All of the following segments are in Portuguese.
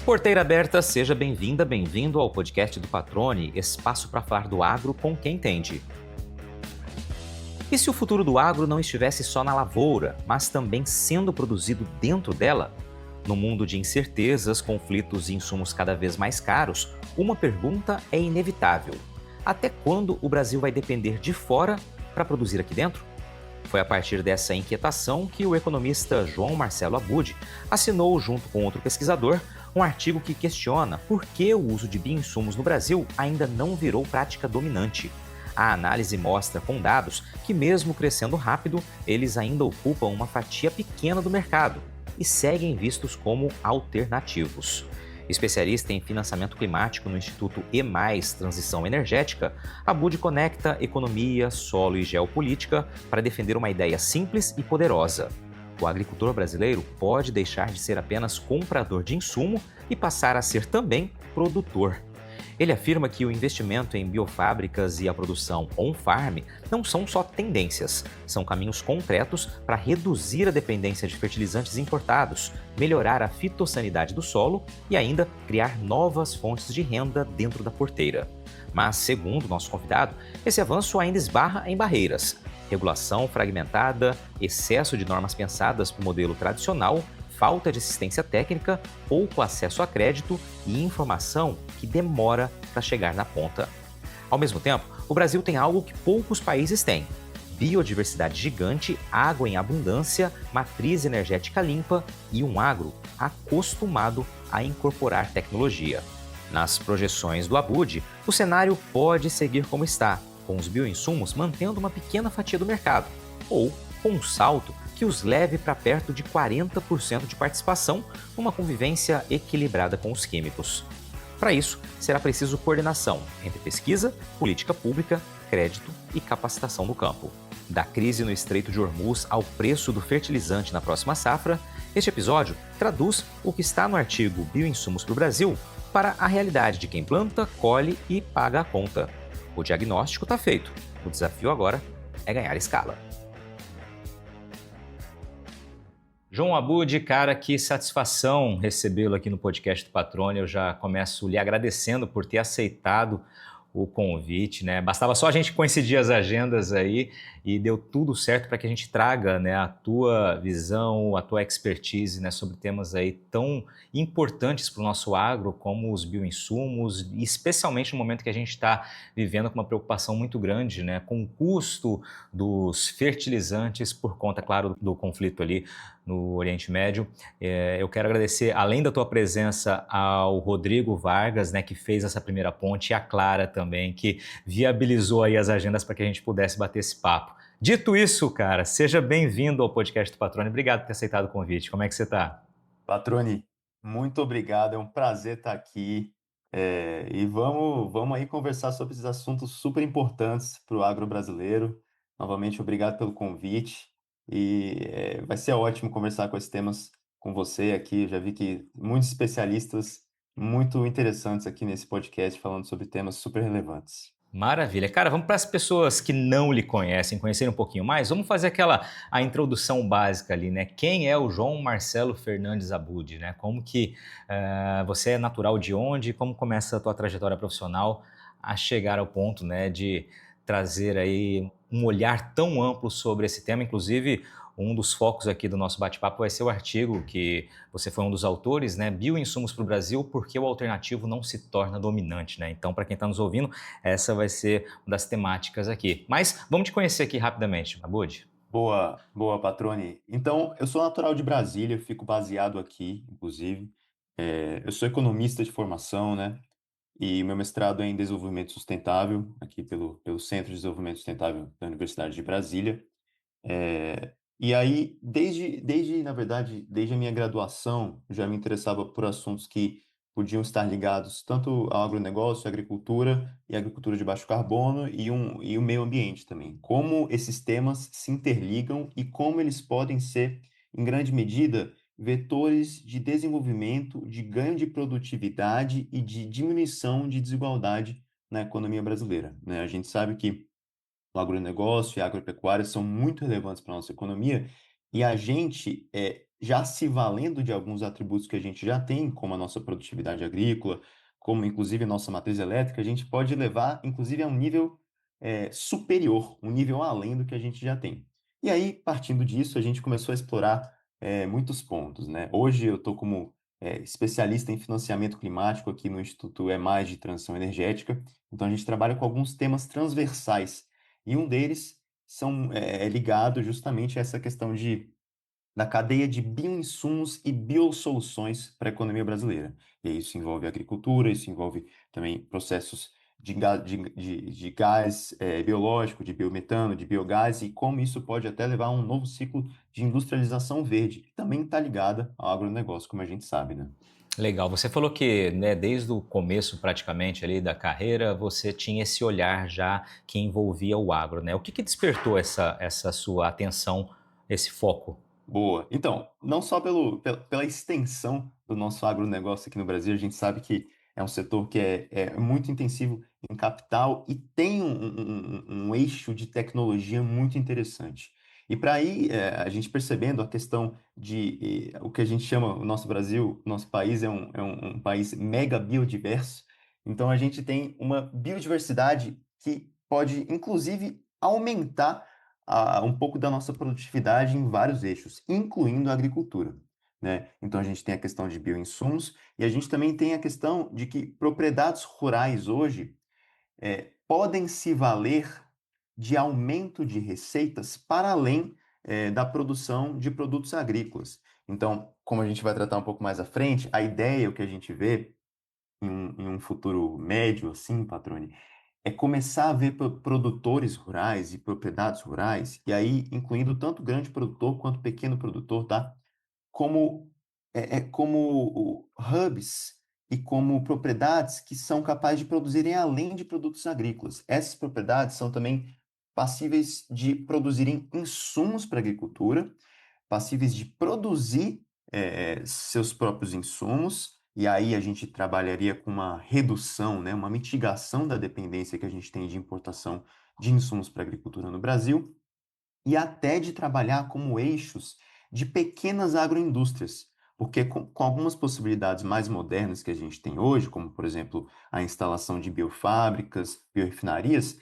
Porteira aberta, seja bem-vinda, bem-vindo ao podcast do Patrone, espaço para falar do agro com quem entende. E se o futuro do agro não estivesse só na lavoura, mas também sendo produzido dentro dela? No mundo de incertezas, conflitos e insumos cada vez mais caros, uma pergunta é inevitável: até quando o Brasil vai depender de fora para produzir aqui dentro? Foi a partir dessa inquietação que o economista João Marcelo Abud assinou, junto com outro pesquisador, um artigo que questiona por que o uso de bioinsumos no Brasil ainda não virou prática dominante. A análise mostra com dados que, mesmo crescendo rápido, eles ainda ocupam uma fatia pequena do mercado e seguem vistos como alternativos. Especialista em financiamento climático no Instituto E+, Transição Energética, Abud conecta economia, solo e geopolítica para defender uma ideia simples e poderosa: o agricultor brasileiro pode deixar de ser apenas comprador de insumo e passar a ser também produtor. Ele afirma que o investimento em biofábricas e a produção on-farm não são só tendências, são caminhos concretos para reduzir a dependência de fertilizantes importados, melhorar a fitossanidade do solo e ainda criar novas fontes de renda dentro da porteira. Mas, segundo nosso convidado, esse avanço ainda esbarra em barreiras: regulação fragmentada, excesso de normas pensadas para o modelo tradicional, falta de assistência técnica, pouco acesso a crédito e informação que demora para chegar na ponta. Ao mesmo tempo, o Brasil tem algo que poucos países têm: biodiversidade gigante, água em abundância, matriz energética limpa e um agro acostumado a incorporar tecnologia. Nas projeções do Abud, o cenário pode seguir como está, com os bioinsumos mantendo uma pequena fatia do mercado, ou com um salto que os leve para perto de 40% de participação numa convivência equilibrada com os químicos. Para isso, será preciso coordenação entre pesquisa, política pública, crédito e capacitação no campo. Da crise no Estreito de Hormuz ao preço do fertilizante na próxima safra, este episódio traduz o que está no artigo Bioinsumos para o Brasil para a realidade de quem planta, colhe e paga a conta. O diagnóstico está feito. O desafio agora é ganhar escala. João Abud, cara, que satisfação recebê-lo aqui no podcast do Patrone. Eu já começo lhe agradecendo por ter aceitado o convite, né? Bastava só a gente coincidir as agendas aí e deu tudo certo para que a gente traga, né, a tua visão, a tua expertise, né, sobre temas aí tão importantes para o nosso agro, como os bioinsumos, e especialmente no momento que a gente está vivendo com uma preocupação muito grande, né, com o custo dos fertilizantes por conta, claro, do conflito ali no Oriente Médio. Eu quero agradecer, além da tua presença, ao Rodrigo Vargas, né, que fez essa primeira ponte, e a Clara também, que viabilizou aí as agendas para que a gente pudesse bater esse papo. Dito isso, cara, seja bem-vindo ao podcast do Patrone. Obrigado por ter aceitado o convite. Como é que você está? Patrone, muito obrigado, é um prazer estar aqui. E vamos aí conversar sobre esses assuntos super importantes para o agro brasileiro. Novamente, obrigado pelo convite vai ser ótimo conversar com esses temas com você aqui. Já vi que muitos especialistas muito interessantes aqui nesse podcast falando sobre temas super relevantes. Maravilha. Cara, vamos para as pessoas que não lhe conhecem, conhecerem um pouquinho mais. Vamos fazer a introdução básica ali, né? Quem é o João Marcelo Fernandes Abud, né? Como que você é natural de onde? Como começa a tua trajetória profissional a chegar ao ponto, né, de trazer aí um olhar tão amplo sobre esse tema? Inclusive, um dos focos aqui do nosso bate-papo vai ser o artigo que você foi um dos autores, né? Bioinsumos para o Brasil, porque o alternativo não se torna dominante, né? Então, para quem está nos ouvindo, essa vai ser uma das temáticas aqui. Mas vamos te conhecer aqui rapidamente, Abud. Boa, boa, Patrone. Então, eu sou natural de Brasília, eu fico baseado aqui, inclusive. Eu sou economista de formação, né? E o meu mestrado é em desenvolvimento sustentável, aqui pelo Centro de Desenvolvimento Sustentável da Universidade de Brasília. E aí, na verdade, desde a minha graduação, já me interessava por assuntos que podiam estar ligados tanto ao agronegócio, agricultura e agricultura de baixo carbono e o meio ambiente também. Como esses temas se interligam e como eles podem ser, em grande medida, vetores de desenvolvimento, de ganho de produtividade e de diminuição de desigualdade na economia brasileira, né? A gente sabe que o agronegócio e a agropecuária são muito relevantes para a nossa economia e a gente, já se valendo de alguns atributos que a gente já tem, como a nossa produtividade agrícola, como inclusive a nossa matriz elétrica, a gente pode levar, inclusive, a um nível, superior, um nível além do que a gente já tem. E aí, partindo disso, a gente começou a explorar, muitos pontos, né? Hoje eu estou como, especialista em financiamento climático aqui no Instituto EMAG de Transição Energética, então a gente trabalha com alguns temas transversais e um deles é ligado justamente a essa questão da cadeia de bioinsumos e biosoluções para a economia brasileira. E aí isso envolve agricultura, isso envolve também processos de gás biológico, de biometano, de biogás, e como isso pode até levar a um novo ciclo de industrialização verde, que também está ligada ao agronegócio, como a gente sabe, né? Legal. Você falou que, né, desde o começo praticamente ali da carreira, você tinha esse olhar já que envolvia o agro, né? O que despertou essa sua atenção, esse foco? Boa. Então, não só pela extensão do nosso agronegócio aqui no Brasil, a gente sabe que é um setor que é muito intensivo em capital e tem um eixo de tecnologia muito interessante. E para aí, a gente percebendo a questão de o que a gente chama, o nosso Brasil, nosso país é um país mega biodiverso, então a gente tem uma biodiversidade que pode, inclusive, aumentar um pouco da nossa produtividade em vários eixos, incluindo a agricultura, né? Então a gente tem a questão de bioinsumos e a gente também tem a questão de que propriedades rurais hoje podem se valer de aumento de receitas para além da produção de produtos agrícolas. Então, como a gente vai tratar um pouco mais à frente, a ideia, o que a gente vê em um futuro médio, assim, Patrone, é começar a ver produtores rurais e propriedades rurais, e aí incluindo tanto grande produtor quanto pequeno produtor, tá? Como, como hubs e como propriedades que são capazes de produzirem além de produtos agrícolas. Essas propriedades são também passíveis de produzirem insumos para a agricultura, passíveis de produzir seus próprios insumos, e aí a gente trabalharia com uma redução, né, uma mitigação da dependência que a gente tem de importação de insumos para a agricultura no Brasil, e até de trabalhar como eixos de pequenas agroindústrias. Porque com algumas possibilidades mais modernas que a gente tem hoje, como por exemplo a instalação de biofábricas, biorefinarias,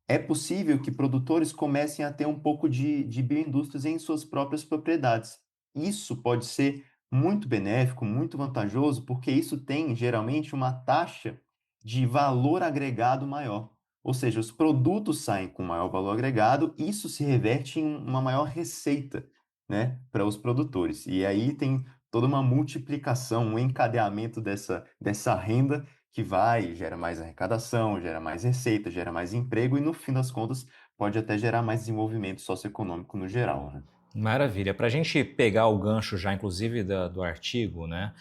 é possível que produtores comecem a ter um pouco de bioindústrias em suas próprias propriedades. Isso pode ser muito benéfico, muito vantajoso, porque isso tem geralmente uma taxa de valor agregado maior. Ou seja, os produtos saem com maior valor agregado, isso se reverte em uma maior receita, né, para os produtores. E aí tem toda uma multiplicação, um encadeamento dessa renda que gera mais arrecadação, gera mais receita, gera mais emprego e, no fim das contas, pode até gerar mais desenvolvimento socioeconômico no geral, né? Maravilha. Para a gente pegar o gancho já, inclusive, do artigo, né?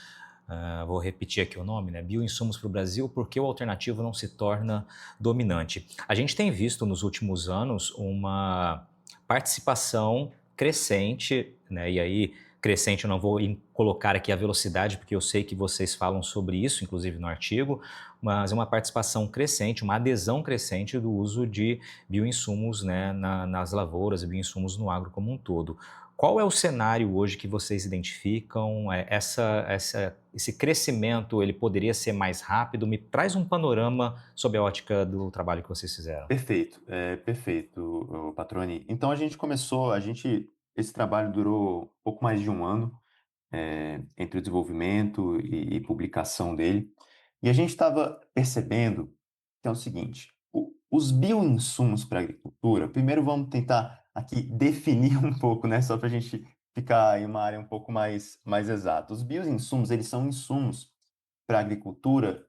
Vou repetir aqui o nome, né? Bioinsumos para o Brasil, por que o alternativo não se torna dominante? A gente tem visto nos últimos anos uma participação crescente, né? E aí, crescente, eu não vou colocar aqui a velocidade, porque eu sei que vocês falam sobre isso, inclusive no artigo, mas é uma participação crescente, uma adesão crescente do uso de bioinsumos, né, nas lavouras e bioinsumos no agro como um todo. Qual é o cenário hoje que vocês identificam? Esse crescimento, ele poderia ser mais rápido? Me traz um panorama sob a ótica do trabalho que vocês fizeram. Perfeito, perfeito, Patroni. Então esse trabalho durou pouco mais de um ano, entre o desenvolvimento e publicação dele. E a gente estava percebendo que é o seguinte: os bioinsumos para a agricultura, primeiro vamos tentar aqui definir um pouco, né, só para a gente ficar em uma área um pouco mais exata. Os bioinsumos, eles são insumos para a agricultura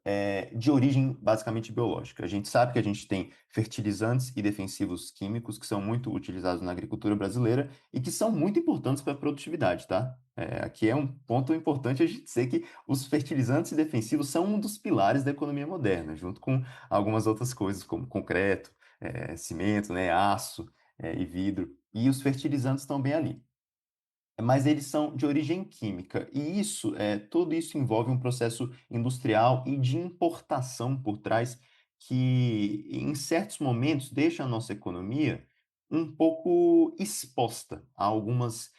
de origem basicamente biológica. A gente sabe que a gente tem fertilizantes e defensivos químicos que são muito utilizados na agricultura brasileira e que são muito importantes para a produtividade, tá? Aqui é um ponto importante a gente dizer que os fertilizantes e defensivos são um dos pilares da economia moderna, junto com algumas outras coisas, como concreto, cimento, né, aço, e vidro. E os fertilizantes estão bem ali. Mas eles são de origem química. E tudo isso envolve um processo industrial e de importação por trás que, em certos momentos, deixa a nossa economia um pouco exposta a algumas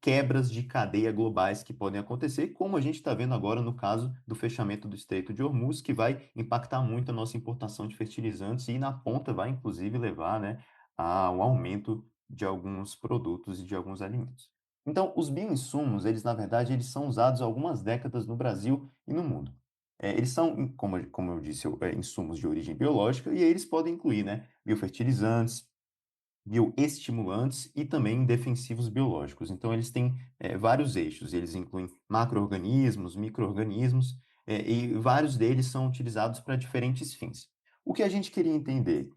quebras de cadeia globais que podem acontecer, como a gente está vendo agora no caso do fechamento do Estreito de Hormuz, que vai impactar muito a nossa importação de fertilizantes e, na ponta, vai inclusive levar, né, ao aumento de alguns produtos e de alguns alimentos. Então, os bioinsumos, eles, na verdade, eles são usados há algumas décadas no Brasil e no mundo. Eles são, como eu disse, insumos de origem biológica, e aí eles podem incluir, né, biofertilizantes, bioestimulantes e também defensivos biológicos. Então, eles têm vários eixos, eles incluem macro-organismos, micro-organismos, e vários deles são utilizados para diferentes fins. O que a gente queria entender,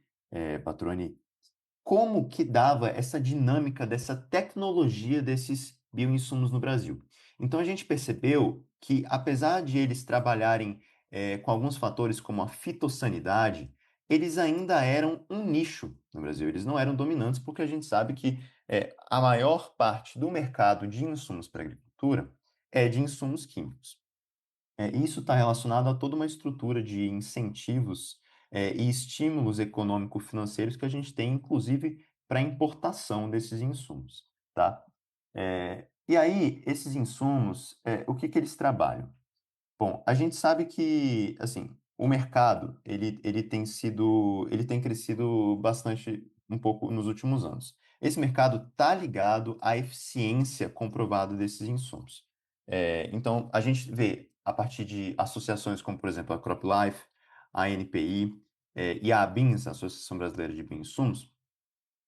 Patrone, como que dava essa dinâmica dessa tecnologia desses bioinsumos no Brasil. Então, a gente percebeu que, apesar de eles trabalharem com alguns fatores como a fitossanidade, eles ainda eram um nicho no Brasil. Eles não eram dominantes, porque a gente sabe que a maior parte do mercado de insumos para a agricultura é de insumos químicos. Isso está relacionado a toda uma estrutura de incentivos, e estímulos econômico-financeiros que a gente tem, inclusive, para a importação desses insumos, tá? E aí, esses insumos, o que que eles trabalham? Bom, a gente sabe que, assim, o mercado, ele tem crescido bastante, um pouco nos últimos anos. Esse mercado está ligado à eficiência comprovada desses insumos. Então, a gente vê, a partir de associações como, por exemplo, a CropLife, a ANPI, e a ABINS, a Associação Brasileira de Bioinsumos,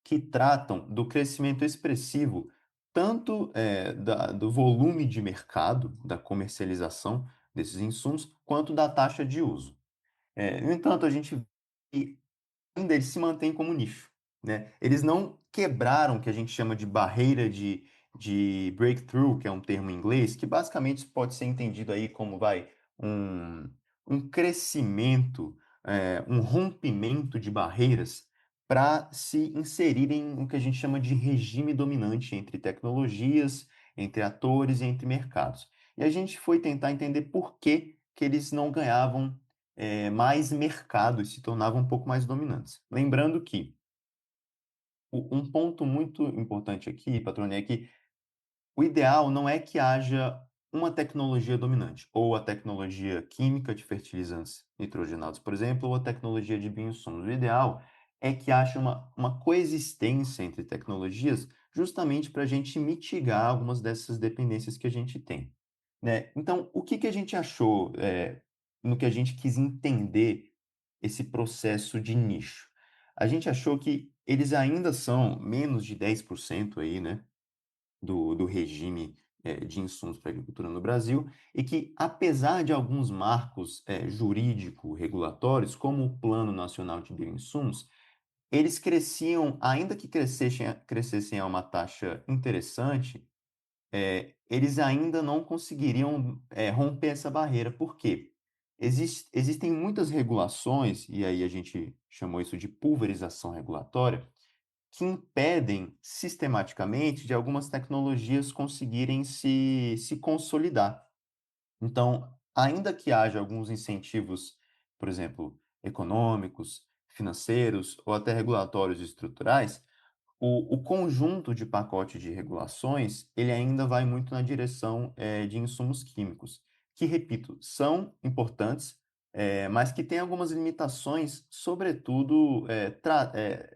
que tratam do crescimento expressivo tanto do volume de mercado, da comercialização desses insumos, quanto da taxa de uso. No entanto, a gente vê que ainda eles se mantêm como nicho, né? Eles não quebraram o que a gente chama de barreira de breakthrough, que é um termo em inglês, que basicamente pode ser entendido aí como um, um crescimento, um rompimento de barreiras para se inserirem no que a gente chama de regime dominante entre tecnologias, entre atores e entre mercados. E a gente foi tentar entender por que eles não ganhavam mais mercado e se tornavam um pouco mais dominantes. Lembrando que um ponto muito importante aqui, Patrone, é que o ideal não é que haja uma tecnologia dominante, ou a tecnologia química de fertilizantes nitrogenados, por exemplo, ou a tecnologia de bioinsumos. O ideal é que haja uma coexistência entre tecnologias, justamente para a gente mitigar algumas dessas dependências que a gente tem, né? Então, o que que a gente achou, no que a gente quis entender esse processo de nicho? A gente achou que eles ainda são menos de 10% aí, né, do regime de insumos para a agricultura no Brasil, e que, apesar de alguns marcos jurídico-regulatórios, como o Plano Nacional de Bioinsumos, eles cresciam, ainda que crescessem a uma taxa interessante, eles ainda não conseguiriam romper essa barreira. Por quê? Existem muitas regulações, e aí a gente chamou isso de pulverização regulatória, que impedem sistematicamente de algumas tecnologias conseguirem se consolidar. Então, ainda que haja alguns incentivos, por exemplo, econômicos, financeiros ou até regulatórios e estruturais, o conjunto de pacote de regulações, ele ainda vai muito na direção de insumos químicos, que, repito, são importantes, mas que têm algumas limitações, sobretudo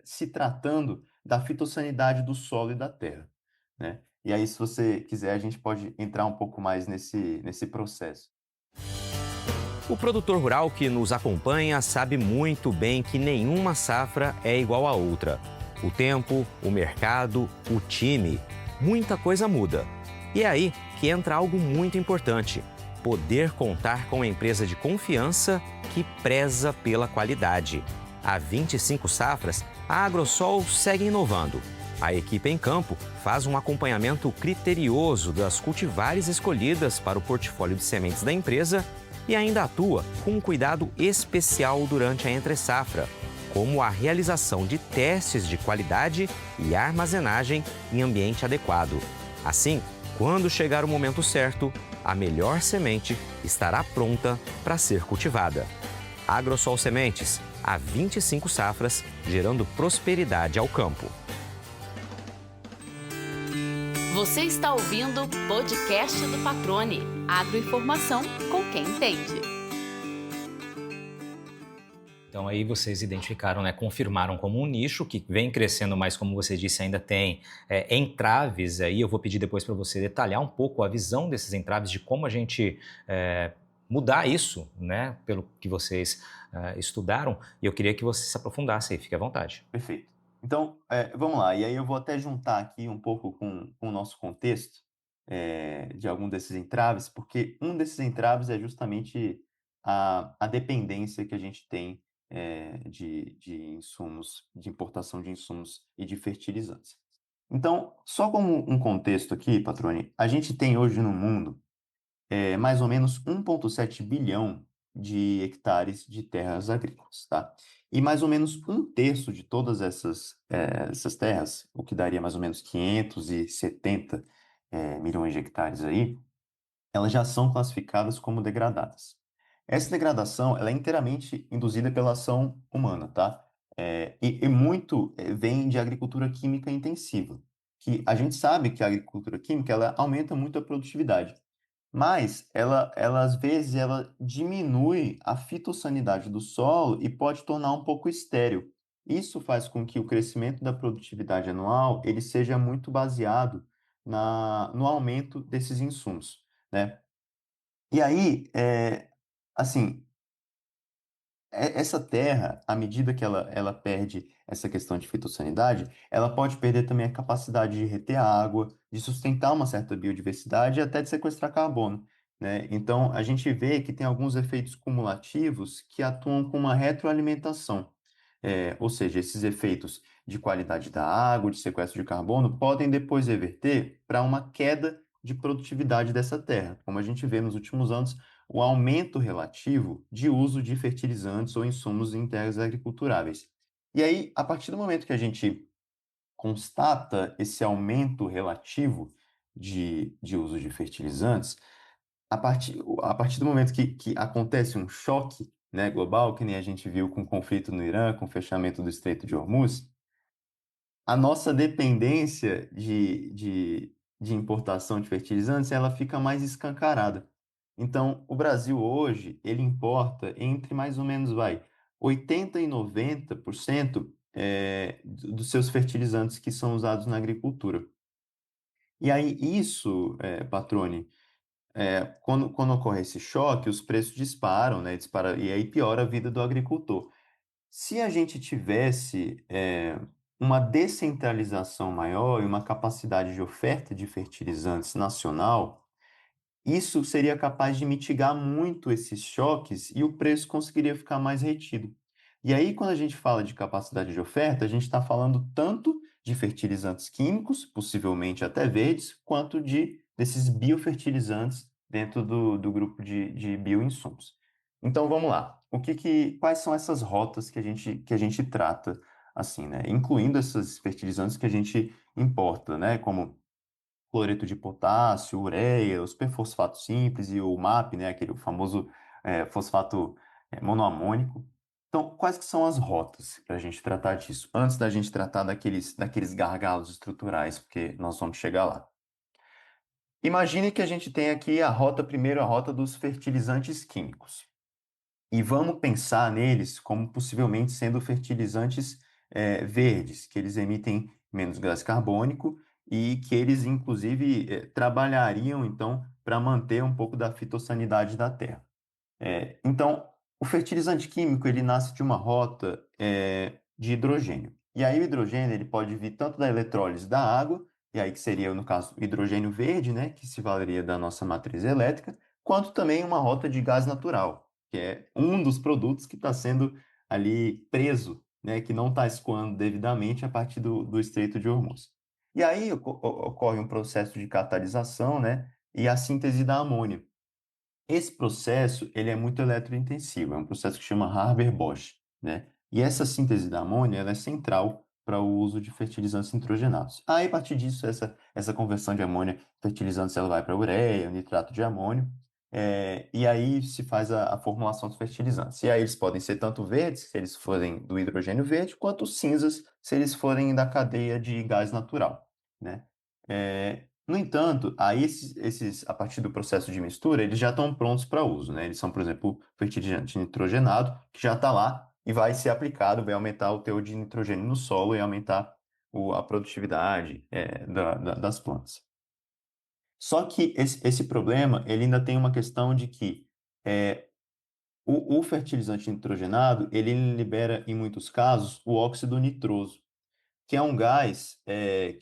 se tratando da fitossanidade do solo e da terra, né? E aí, se você quiser, a gente pode entrar um pouco mais nesse processo. O produtor rural que nos acompanha sabe muito bem que nenhuma safra é igual à outra. O tempo, o mercado, o time, muita coisa muda. E é aí que entra algo muito importante: poder contar com uma empresa de confiança que preza pela qualidade. Há 25 safras, a Agrosol segue inovando. A equipe em campo faz um acompanhamento criterioso das cultivares escolhidas para o portfólio de sementes da empresa e ainda atua com um cuidado especial durante a entre-safra, como a realização de testes de qualidade e armazenagem em ambiente adequado. Assim, quando chegar o momento certo, a melhor semente estará pronta para ser cultivada. Agrosol Sementes, há 25 safras, gerando prosperidade ao campo. Você está ouvindo o podcast do Patrone, agroinformação com quem entende. Então aí vocês identificaram, né, confirmaram como um nicho que vem crescendo, mas como você disse, ainda tem entraves aí. Eu vou pedir depois para você detalhar um pouco a visão desses entraves, de como a gente mudar isso, né, pelo que vocês estudaram. E eu queria que você se aprofundasse aí, fique à vontade. Perfeito. Então, vamos lá. E aí eu vou até juntar aqui um pouco com o nosso contexto de algum desses entraves, porque um desses entraves é justamente a dependência que a gente tem de insumos, de importação de insumos e de fertilizantes. Então, só como um contexto aqui, Patrone, a gente tem hoje no mundo mais ou menos 1,7 bilhão de hectares de terras agrícolas, tá? E mais ou menos um terço de todas essas terras, o que daria mais ou menos 570 milhões de hectares aí, elas já são classificadas como degradadas. Essa degradação, ela é inteiramente induzida pela ação humana, tá? E muito vem de agricultura química intensiva, que a gente sabe que a agricultura química, ela aumenta muito a produtividade, mas ela às vezes ela diminui a fitossanidade do solo e pode tornar um pouco estéril. Isso faz com que o crescimento da produtividade anual ele seja muito baseado no aumento desses insumos, né? E aí, assim, essa terra, à medida que ela perde essa questão de fitossanidade, ela pode perder também a capacidade de reter água, de sustentar uma certa biodiversidade e até de sequestrar carbono, né? Então, a gente vê que tem alguns efeitos cumulativos que atuam com uma retroalimentação. Ou seja, esses efeitos de qualidade da água, de sequestro de carbono, podem depois reverter para uma queda de produtividade dessa terra, como a gente vê nos últimos anos o aumento relativo de uso de fertilizantes ou insumos em terras agriculturáveis. E aí, a partir do momento que a gente constata esse aumento relativo de uso de fertilizantes, a partir do momento que acontece um choque, né, global, que nem a gente viu com o conflito no Irã, com o fechamento do Estreito de Hormuz, a nossa dependência de importação de fertilizantes, ela fica mais escancarada. Então, o Brasil hoje, ele importa entre mais ou menos, 80 e 90% dos seus fertilizantes que são usados na agricultura. E aí, isso, Patrone, quando ocorre esse choque, os preços disparam, né? E aí piora a vida do agricultor. Se a gente tivesse uma descentralização maior e uma capacidade de oferta de fertilizantes nacional, isso seria capaz de mitigar muito esses choques e o preço conseguiria ficar mais retido. E aí, quando a gente fala de capacidade de oferta, a gente está falando tanto de fertilizantes químicos, possivelmente até verdes, quanto desses biofertilizantes dentro do grupo de bioinsumos. Então, vamos lá. Quais são essas rotas que a gente trata assim, né? Incluindo esses fertilizantes que a gente importa, né? Como cloreto de potássio, ureia, os perfosfatos simples e o MAP, né, aquele famoso fosfato monoamônico. Então, quais que são as rotas para a gente tratar disso? Antes da gente tratar daqueles gargalos estruturais, porque nós vamos chegar lá. Imagine que a gente tem aqui primeiro a rota dos fertilizantes químicos. E vamos pensar neles como possivelmente sendo fertilizantes verdes, que eles emitem menos gás carbônico e que eles, inclusive, trabalhariam, então, para manter um pouco da fitossanidade da terra. Então, o fertilizante químico, ele nasce de uma rota de hidrogênio. E aí o hidrogênio, ele pode vir tanto da eletrólise da água, e aí que seria, no caso, o hidrogênio verde, né, que se valeria da nossa matriz elétrica, quanto também uma rota de gás natural, que é um dos produtos que está sendo ali preso, né, que não está escoando devidamente a partir do Estreito de Hormuz. E aí ocorre um processo de catalisação, né, e a síntese da amônia. Esse processo, ele é muito eletrointensivo, é um processo que chama Haber-Bosch, né? E essa síntese da amônia, ela é central para o uso de fertilizantes nitrogenados. Aí, a partir disso, essa conversão de amônia fertilizantes, ela vai para ureia, nitrato de amônio. e aí se faz a formulação dos fertilizantes. E aí eles podem ser tanto verdes, se eles forem do hidrogênio verde, quanto cinzas, se eles forem da cadeia de gás natural, né? No entanto, aí a partir do processo de mistura, eles já estão prontos para uso, né? Eles são, por exemplo, fertilizante nitrogenado, que já está lá e vai ser aplicado, vai aumentar o teor de nitrogênio no solo e aumentar a produtividade, das plantas. Só que esse problema, ele ainda tem uma questão de que é, o fertilizante nitrogenado, ele libera, em muitos casos, o óxido nitroso, que é um gás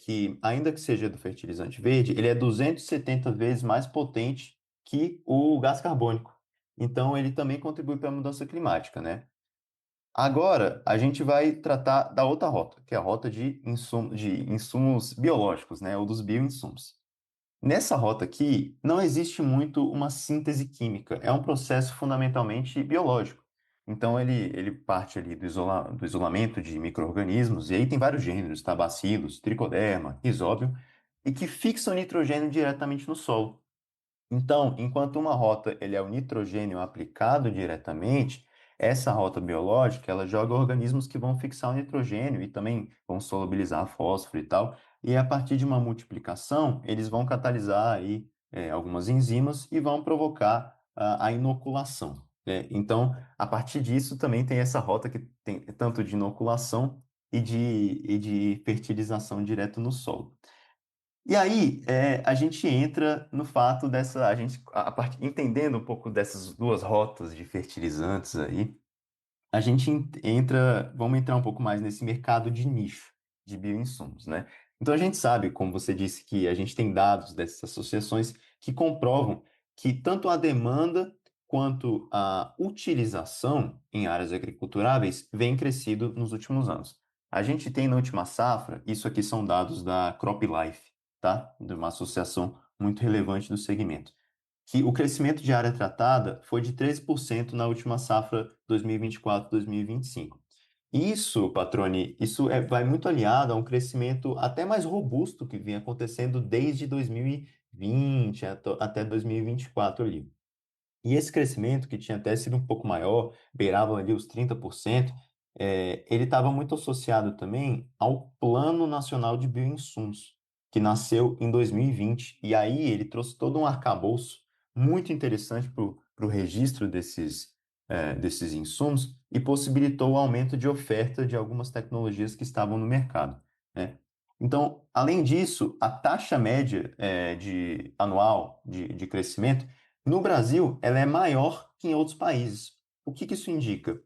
que, ainda que seja do fertilizante verde, ele é 270 vezes mais potente que o gás carbônico. Então, ele também contribui para a mudança climática, né? Agora, a gente vai tratar da outra rota, que é a rota de insumos biológicos, né? Ou dos bioinsumos. Nessa rota aqui, não existe muito uma síntese química, é um processo fundamentalmente biológico. Então, ele parte ali do isolamento de micro-organismos, e aí tem vários gêneros, tá? Bacilos, tricoderma, rhizóbio, e que fixam nitrogênio diretamente no solo. Então, enquanto uma rota ele é o nitrogênio aplicado diretamente, essa rota biológica ela joga organismos que vão fixar o nitrogênio e também vão solubilizar fósforo e tal. E a partir de uma multiplicação, eles vão catalisar aí algumas enzimas e vão provocar a inoculação, né? Então, a partir disso também tem essa rota que tem tanto de inoculação e de fertilização direto no solo. E aí, a gente entra no fato a gente, entendendo um pouco dessas duas rotas de fertilizantes aí, a gente vamos entrar um pouco mais nesse mercado de nicho de bioinsumos, né? Então a gente sabe, como você disse, que a gente tem dados dessas associações que comprovam que tanto a demanda quanto a utilização em áreas agriculturáveis vem crescido nos últimos anos. A gente tem na última safra, isso aqui são dados da CropLife, tá? De uma associação muito relevante do segmento, que o crescimento de área tratada foi de 13% na última safra 2024-2025. Isso, Patrone, vai muito aliado a um crescimento até mais robusto que vinha acontecendo desde 2020 até 2024 ali. E esse crescimento, que tinha até sido um pouco maior, beirava ali os 30%, ele estava muito associado também ao Plano Nacional de Bioinsumos, que nasceu em 2020. E aí ele trouxe todo um arcabouço muito interessante para o registro desses insumos e possibilitou o aumento de oferta de algumas tecnologias que estavam no mercado, né? Então, além disso, a taxa média anual de crescimento no Brasil, ela é maior que em outros países. O que isso indica?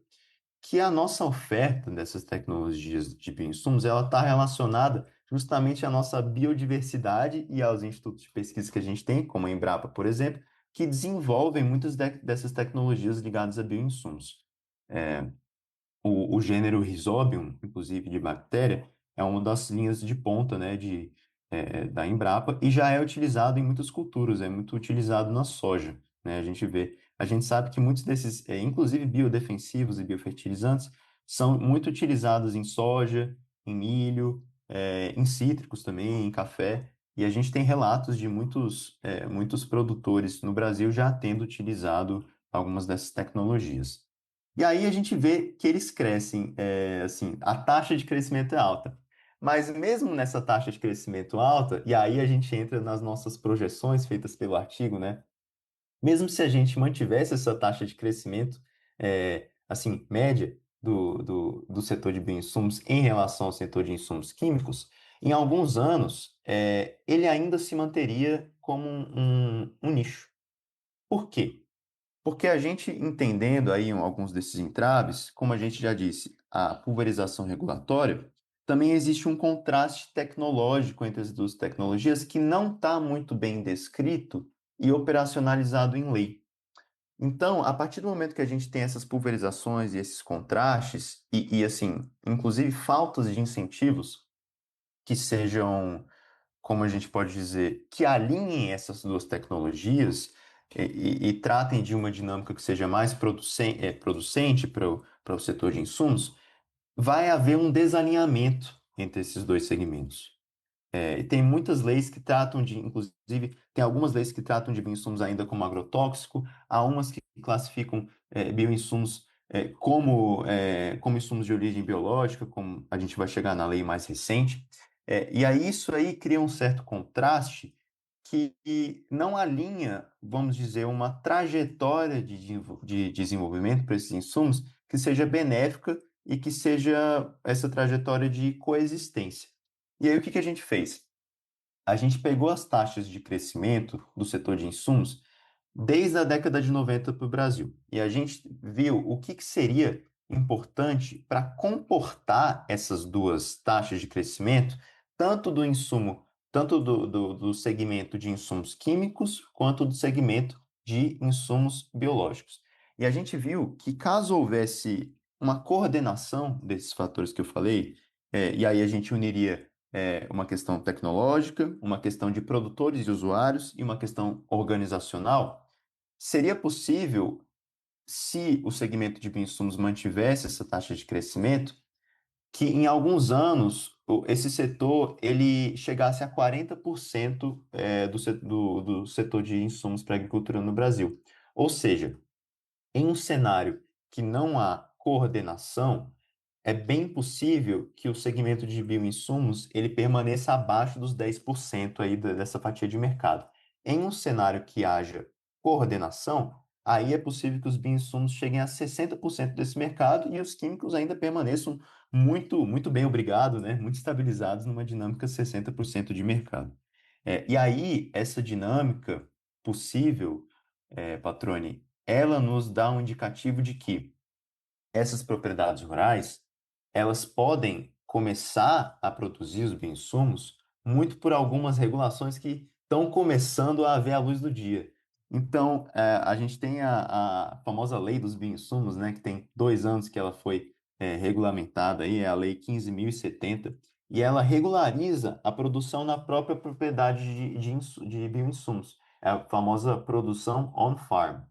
Que a nossa oferta dessas tecnologias de bioinsumos, ela está relacionada justamente à nossa biodiversidade e aos institutos de pesquisa que a gente tem, como a Embrapa, por exemplo, que desenvolvem muitas dessas tecnologias ligadas a bioinsumos. É, o gênero Rhizobium, inclusive de bactéria, é uma das linhas de ponta, né, da Embrapa e já é utilizado em muitas culturas, é muito utilizado na soja, né? A gente sabe que muitos desses, inclusive biodefensivos e biofertilizantes, são muito utilizados em soja, em milho, em cítricos também, em café, e a gente tem relatos de muitos produtores no Brasil já tendo utilizado algumas dessas tecnologias. E aí a gente vê que eles crescem, assim, a taxa de crescimento é alta. Mas mesmo nessa taxa de crescimento alta, e aí a gente entra nas nossas projeções feitas pelo artigo, né? Mesmo se a gente mantivesse essa taxa de crescimento, assim, média do setor de bioinsumos em relação ao setor de insumos químicos, em alguns anos, ele ainda se manteria como um nicho. Por quê? Porque a gente entendendo aí alguns desses entraves, como a gente já disse, a pulverização regulatória, também existe um contraste tecnológico entre as duas tecnologias que não está muito bem descrito e operacionalizado em lei. Então, a partir do momento que a gente tem essas pulverizações e esses contrastes, assim, inclusive faltas de incentivos que sejam, como a gente pode dizer, que alinhem essas duas tecnologias e tratem de uma dinâmica que seja mais producente para o setor de insumos, vai haver um desalinhamento entre esses dois segmentos. E tem muitas leis que tratam inclusive, tem algumas leis que tratam de bioinsumos ainda como agrotóxico, há umas que classificam bioinsumos como insumos de origem biológica, como a gente vai chegar na lei mais recente. E aí isso aí cria um certo contraste que não alinha, vamos dizer, uma trajetória de desenvolvimento para esses insumos que seja benéfica e que seja essa trajetória de coexistência. E aí, o que que a gente fez? A gente pegou as taxas de crescimento do setor de insumos desde a década de 90 para o Brasil. E a gente viu o que que seria importante para comportar essas duas taxas de crescimento, tanto do insumo, tanto do segmento de insumos químicos, quanto do segmento de insumos biológicos. E a gente viu que caso houvesse uma coordenação desses fatores que eu falei, e aí a gente uniria uma questão tecnológica, uma questão de produtores e usuários e uma questão organizacional, seria possível, se o segmento de bioinsumos mantivesse essa taxa de crescimento, que em alguns anos esse setor ele chegasse a 40% do setor de insumos para a agricultura no Brasil. Ou seja, em um cenário que não há coordenação, é bem possível que o segmento de bioinsumos ele permaneça abaixo dos 10% aí dessa fatia de mercado. Em um cenário que haja coordenação, aí é possível que os bioinsumos cheguem a 60% desse mercado e os químicos ainda permaneçam muito, muito bem, obrigado, né? Muito estabilizados numa dinâmica 60% de mercado. E aí, essa dinâmica possível, Patrone, ela nos dá um indicativo de que essas propriedades rurais, elas podem começar a produzir os bioinsumos muito por algumas regulações que estão começando a ver a luz do dia. Então, a gente tem a famosa lei dos bioinsumos, né, que tem 2 anos que ela foi regulamentada, aí, é a Lei 15.070, e ela regulariza a produção na própria propriedade de bioinsumos, é a famosa produção on-farm.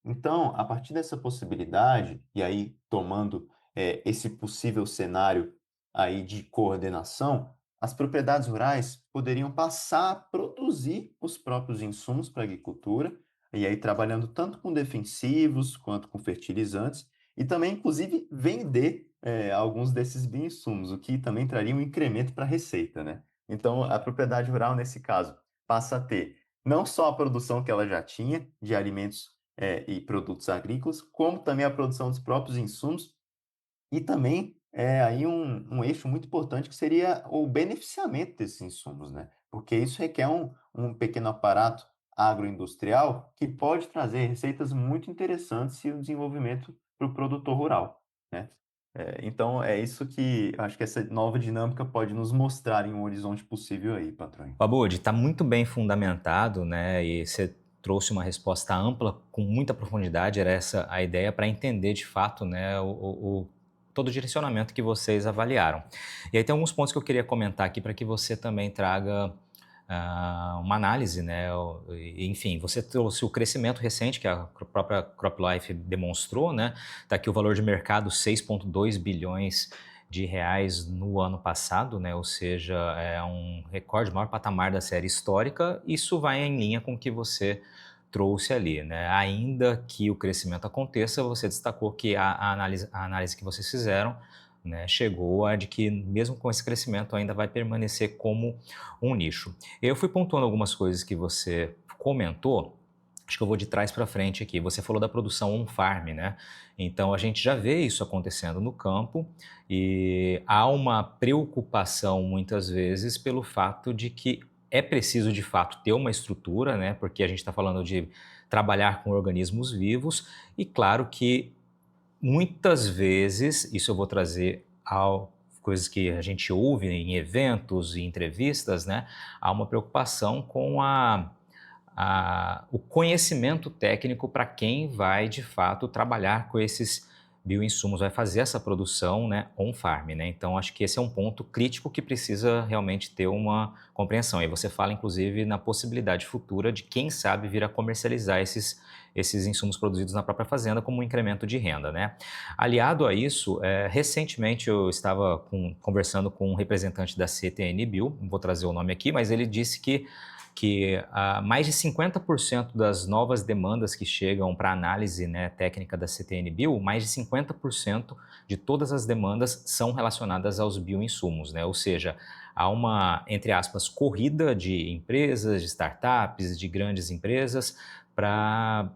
Então, a partir dessa possibilidade, e aí tomando esse possível cenário aí de coordenação, as propriedades rurais poderiam passar a produzir os próprios insumos para a agricultura, e aí trabalhando tanto com defensivos quanto com fertilizantes, e também, inclusive, vender alguns desses bioinsumos, o que também traria um incremento para a receita, né? Então, a propriedade rural, nesse caso, passa a ter não só a produção que ela já tinha de alimentos e produtos agrícolas, como também a produção dos próprios insumos e também aí um eixo muito importante que seria o beneficiamento desses insumos, né? Porque isso requer um pequeno aparato agroindustrial que pode trazer receitas muito interessantes e o desenvolvimento para o produtor rural, né? Então, é isso que eu acho que essa nova dinâmica pode nos mostrar em um horizonte possível aí, patrão. Babud, está muito bem fundamentado, né? E você trouxe uma resposta ampla, com muita profundidade, era essa a ideia para entender de fato, né, todo o direcionamento que vocês avaliaram. E aí tem alguns pontos que eu queria comentar aqui para que você também traga uma análise, né? Enfim, você trouxe o crescimento recente que a própria CropLife demonstrou, né? Está aqui o valor de mercado, 6,2 bilhões de reais no ano passado, né? Ou seja, é um recorde, maior patamar da série histórica. Isso vai em linha com o que você trouxe ali, né? Ainda que o crescimento aconteça, você destacou que a análise que vocês fizeram, né, chegou a de que mesmo com esse crescimento ainda vai permanecer como um nicho. Eu fui pontuando algumas coisas que você comentou. Acho que eu vou de trás para frente aqui. Você falou da produção on-farm, né? Então a gente já vê isso acontecendo no campo e há uma preocupação muitas vezes pelo fato de que é preciso de fato ter uma estrutura, né? Porque a gente está falando de trabalhar com organismos vivos e claro que muitas vezes, isso eu vou trazer a coisas que a gente ouve em eventos e entrevistas, né? Há uma preocupação com o conhecimento técnico para quem vai, de fato, trabalhar com esses bioinsumos, vai fazer essa produção, né, on-farm, né? Então, acho que esse é um ponto crítico que precisa realmente ter uma compreensão. E você fala, inclusive, na possibilidade futura de, quem sabe, vir a comercializar esses insumos produzidos na própria fazenda como um incremento de renda, né? Aliado a isso, recentemente eu estava conversando com um representante da CTN Bio, não vou trazer o nome aqui, mas ele disse que mais de 50% das novas demandas que chegam para análise, né, técnica da CTN Bio, mais de 50% de todas as demandas são relacionadas aos bioinsumos, né? Ou seja, há uma, entre aspas, corrida de empresas, de startups, de grandes empresas para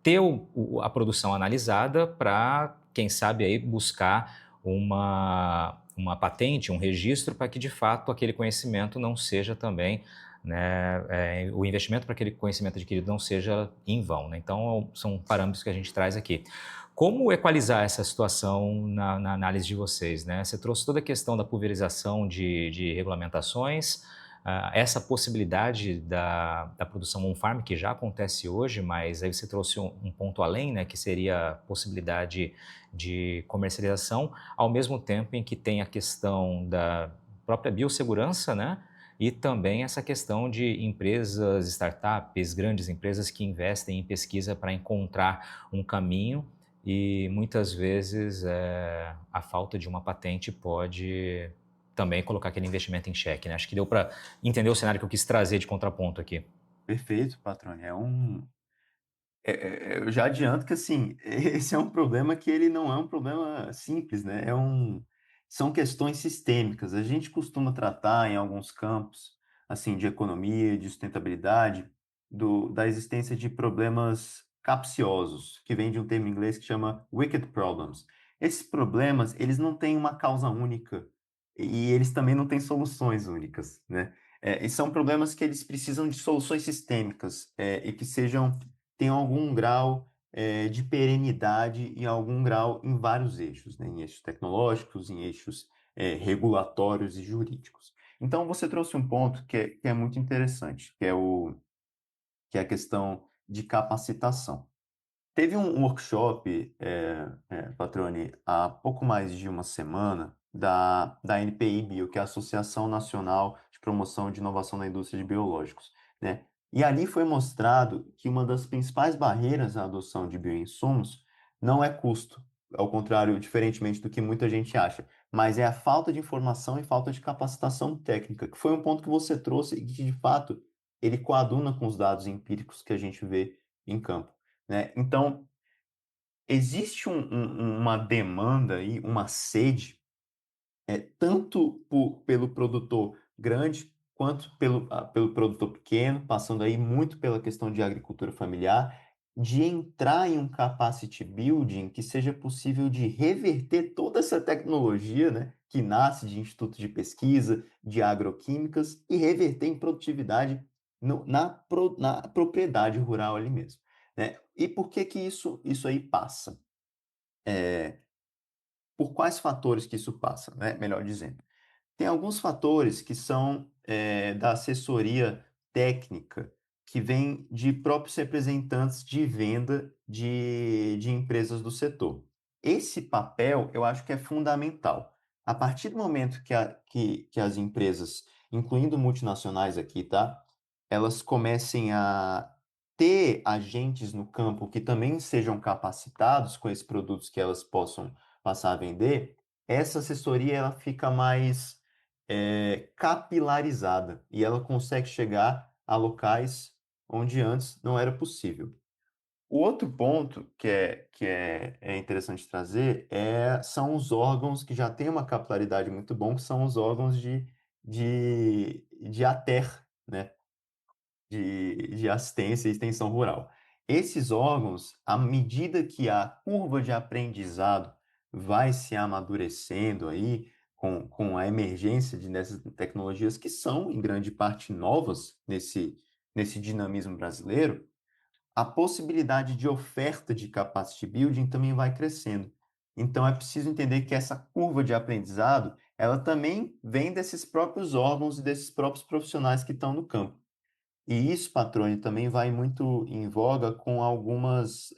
ter a produção analisada para, quem sabe, aí buscar uma patente, um registro, para que de fato aquele conhecimento não seja também, né, o investimento para aquele conhecimento adquirido não seja em vão, né? Então, são parâmetros que a gente traz aqui. Como equalizar essa situação na análise de vocês, né? Você trouxe toda a questão da pulverização de regulamentações, essa possibilidade da produção on-farm, que já acontece hoje, mas aí você trouxe um ponto além, né, que seria a possibilidade de comercialização, ao mesmo tempo em que tem a questão da própria biossegurança, né? E também essa questão de empresas, startups, grandes empresas que investem em pesquisa para encontrar um caminho, e muitas vezes a falta de uma patente pode também colocar aquele investimento em xeque, né? Acho que deu para entender o cenário que eu quis trazer de contraponto aqui. Perfeito, patrônio. Eu já adianto que, assim, esse é um problema que ele não é um problema simples, né? São questões sistêmicas. A gente costuma tratar em alguns campos, assim, de economia, de sustentabilidade, da existência de problemas capciosos, que vem de um termo em inglês que chama wicked problems. Esses problemas, eles não têm uma causa única e eles também não têm soluções únicas, né? E são problemas que eles precisam de soluções sistêmicas, e que tenham algum grau de perenidade e algum grau em vários eixos, né? Em eixos tecnológicos, em eixos regulatórios e jurídicos. Então, você trouxe um ponto que é muito interessante, que é a questão de capacitação. Teve um workshop, Patrone, há pouco mais de uma semana, da NPI Bio, que é a Associação Nacional de Promoção de Inovação na Indústria de Biológicos, né? E ali foi mostrado que uma das principais barreiras à adoção de bioinsumos não é custo, ao contrário, diferentemente do que muita gente acha, mas é a falta de informação e falta de capacitação técnica, que foi um ponto que você trouxe e que, de fato, ele coaduna com os dados empíricos que a gente vê em campo, né? Então, existe uma demanda aí, uma sede, tanto pelo produtor grande quanto pelo produtor pequeno, passando aí muito pela questão de agricultura familiar, de entrar em um capacity building que seja possível de reverter toda essa tecnologia, né, que nasce de institutos de pesquisa, de agroquímicas, e reverter em produtividade na propriedade rural ali mesmo, né? E por que que isso aí passa? Por quais fatores que isso passa, né? Melhor dizendo. Tem alguns fatores que são da assessoria técnica, que vem de próprios representantes de venda de empresas do setor. Esse papel eu acho que é fundamental. A partir do momento que as empresas, incluindo multinacionais aqui, tá? Elas comecem a ter agentes no campo que também sejam capacitados com esses produtos que elas possam passar a vender, essa assessoria ela fica mais capilarizada e ela consegue chegar a locais onde antes não era possível. O outro ponto que é interessante trazer são os órgãos que já têm uma capilaridade muito bom, que são os órgãos de ATER, né? De assistência e extensão rural. Esses órgãos, à medida que a curva de aprendizado vai se amadurecendo aí, com a emergência dessas tecnologias que são, em grande parte, novas nesse dinamismo brasileiro, a possibilidade de oferta de capacity building também vai crescendo. Então, é preciso entender que essa curva de aprendizado, ela também vem desses próprios órgãos e desses próprios profissionais que estão no campo. E isso, Patrone, também vai muito em voga com algumas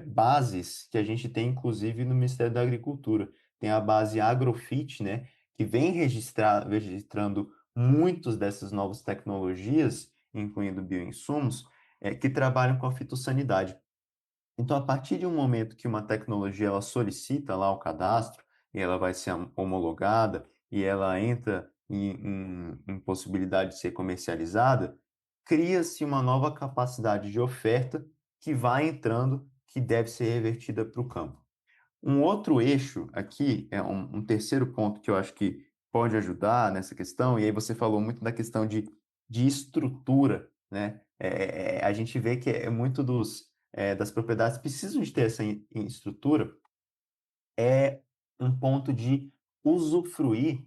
bases que a gente tem, inclusive, no Ministério da Agricultura. Tem a base Agrofit, né, que vem registrando muitas dessas novas tecnologias, incluindo bioinsumos, que trabalham com a fitossanidade. Então, a partir de um momento que uma tecnologia ela solicita lá o cadastro, e ela vai ser homologada, e ela entra em possibilidade de ser comercializada, cria-se uma nova capacidade de oferta que vai entrando, que deve ser revertida para o campo. Um outro eixo aqui, um terceiro ponto que eu acho que pode ajudar nessa questão, e aí você falou muito da questão de estrutura, né? A gente vê que muito das propriedades precisam de ter essa estrutura, é um ponto de usufruir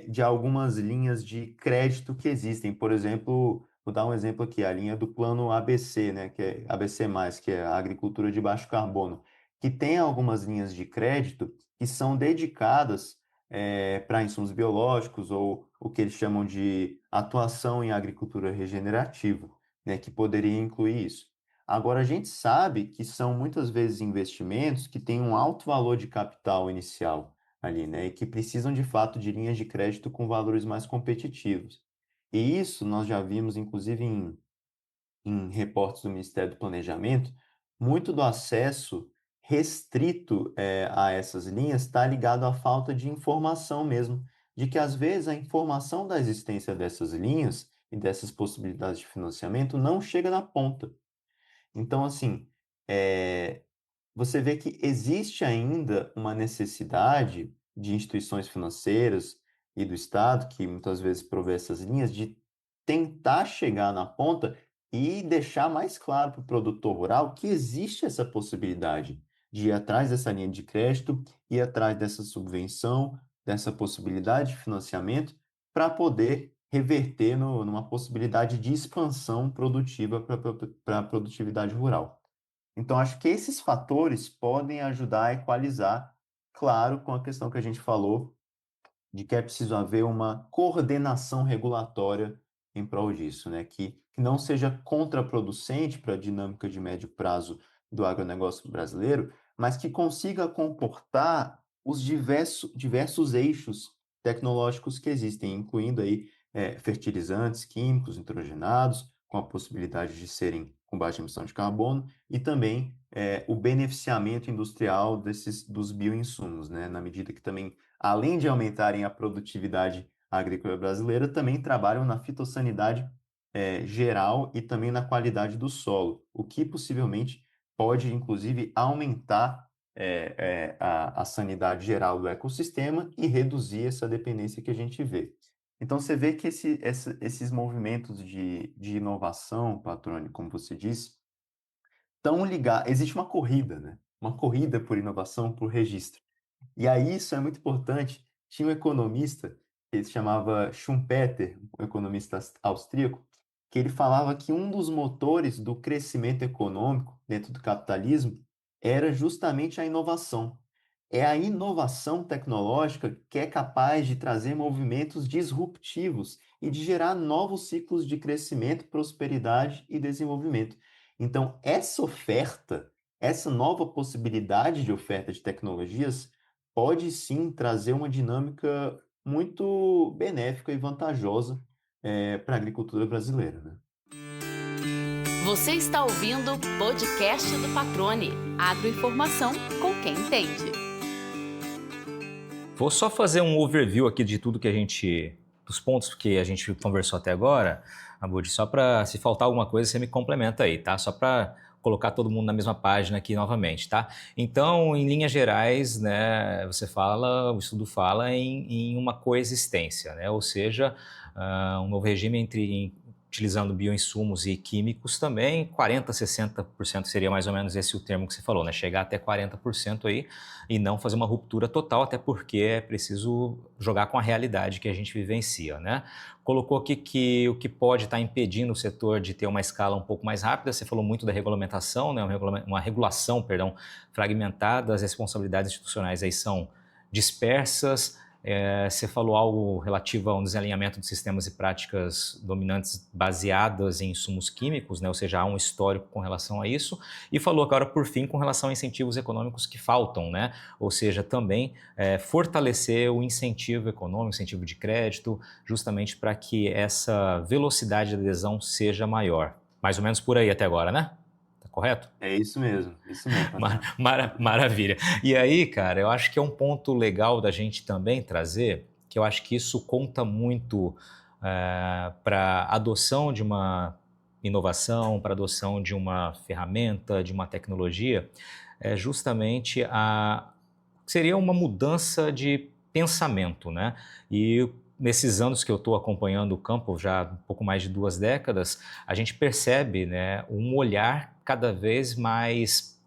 de algumas linhas de crédito que existem. Por exemplo, vou dar um exemplo aqui, a linha do plano ABC, né, que é ABC+, que é a agricultura de baixo carbono, que tem algumas linhas de crédito que são dedicadas para insumos biológicos ou o que eles chamam de atuação em agricultura regenerativa, né, que poderia incluir isso. Agora, a gente sabe que são muitas vezes investimentos que têm um alto valor de capital inicial ali, né? E que precisam de fato de linhas de crédito com valores mais competitivos. E isso nós já vimos, inclusive, em reportes do Ministério do Planejamento, muito do acesso restrito a essas linhas está ligado à falta de informação mesmo, de que às vezes a informação da existência dessas linhas e dessas possibilidades de financiamento não chega na ponta. Então, assim, é, você vê que existe ainda uma necessidade de instituições financeiras e do Estado, que muitas vezes provê essas linhas, de tentar chegar na ponta e deixar mais claro para o produtor rural que existe essa possibilidade de ir atrás dessa linha de crédito, ir atrás dessa subvenção, dessa possibilidade de financiamento, para poder reverter numa possibilidade de expansão produtiva para a produtividade rural. Então, acho que esses fatores podem ajudar a equalizar, claro, com a questão que a gente falou, de que é preciso haver uma coordenação regulatória em prol disso, né? Que não seja contraproducente para a dinâmica de médio prazo do agronegócio brasileiro, mas que consiga comportar os diversos eixos tecnológicos que existem, incluindo aí fertilizantes químicos nitrogenados, com a possibilidade de serem com baixa emissão de carbono, e também o beneficiamento industrial dos bioinsumos, né? Na medida que também, além de aumentarem a produtividade agrícola brasileira, também trabalham na fitossanidade geral e também na qualidade do solo, o que possivelmente pode, inclusive, aumentar a sanidade geral do ecossistema e reduzir essa dependência que a gente vê. Então, você vê que esses movimentos de inovação, Patrônio, como você disse, estão ligados. Existe uma corrida, né? Uma corrida por inovação, por registro. E aí isso é muito importante. Tinha um economista, que se chamava Schumpeter, um economista austríaco, que ele falava que um dos motores do crescimento econômico dentro do capitalismo era justamente a inovação. É a inovação tecnológica que é capaz de trazer movimentos disruptivos e de gerar novos ciclos de crescimento, prosperidade e desenvolvimento. Então, essa oferta, essa nova possibilidade de oferta de tecnologias, pode sim trazer uma dinâmica muito benéfica e vantajosa para a agricultura brasileira, né? Você está ouvindo o podcast do Patrone, agroinformação com quem entende. Vou só fazer um overview aqui de tudo que dos pontos que a gente conversou até agora, Abud, só para, se faltar alguma coisa, você me complementa aí, tá? Só para colocar todo mundo na mesma página aqui novamente, tá? Então, em linhas gerais, né, o estudo fala em uma coexistência, né? Ou seja, um novo regime utilizando bioinsumos e químicos também, 40%, 60% seria mais ou menos esse o termo que você falou, né? Chegar até 40% aí e não fazer uma ruptura total, até porque é preciso jogar com a realidade que a gente vivencia, né? Colocou aqui que o que pode estar impedindo o setor de ter uma escala um pouco mais rápida, você falou muito da regulamentação, né? Uma regulação, fragmentada, as responsabilidades institucionais aí são dispersas, Você falou algo relativo a um desalinhamento de sistemas e práticas dominantes baseadas em insumos químicos, né? Ou seja, há um histórico com relação a isso, e falou agora, por fim, com relação a incentivos econômicos que faltam, né? Ou seja, também fortalecer o incentivo econômico, incentivo de crédito, justamente para que essa velocidade de adesão seja maior. Mais ou menos por aí até agora, né? Tá correto? É isso mesmo, patrão. Maravilha. E aí, cara, eu acho que é um ponto legal da gente também trazer, que eu acho que isso conta muito para a adoção de uma inovação, para a adoção de uma ferramenta, de uma tecnologia, é justamente seria uma mudança de pensamento, né? E nesses anos que eu estou acompanhando o campo, já um pouco mais de 2 décadas, a gente percebe, né, um olhar cada vez mais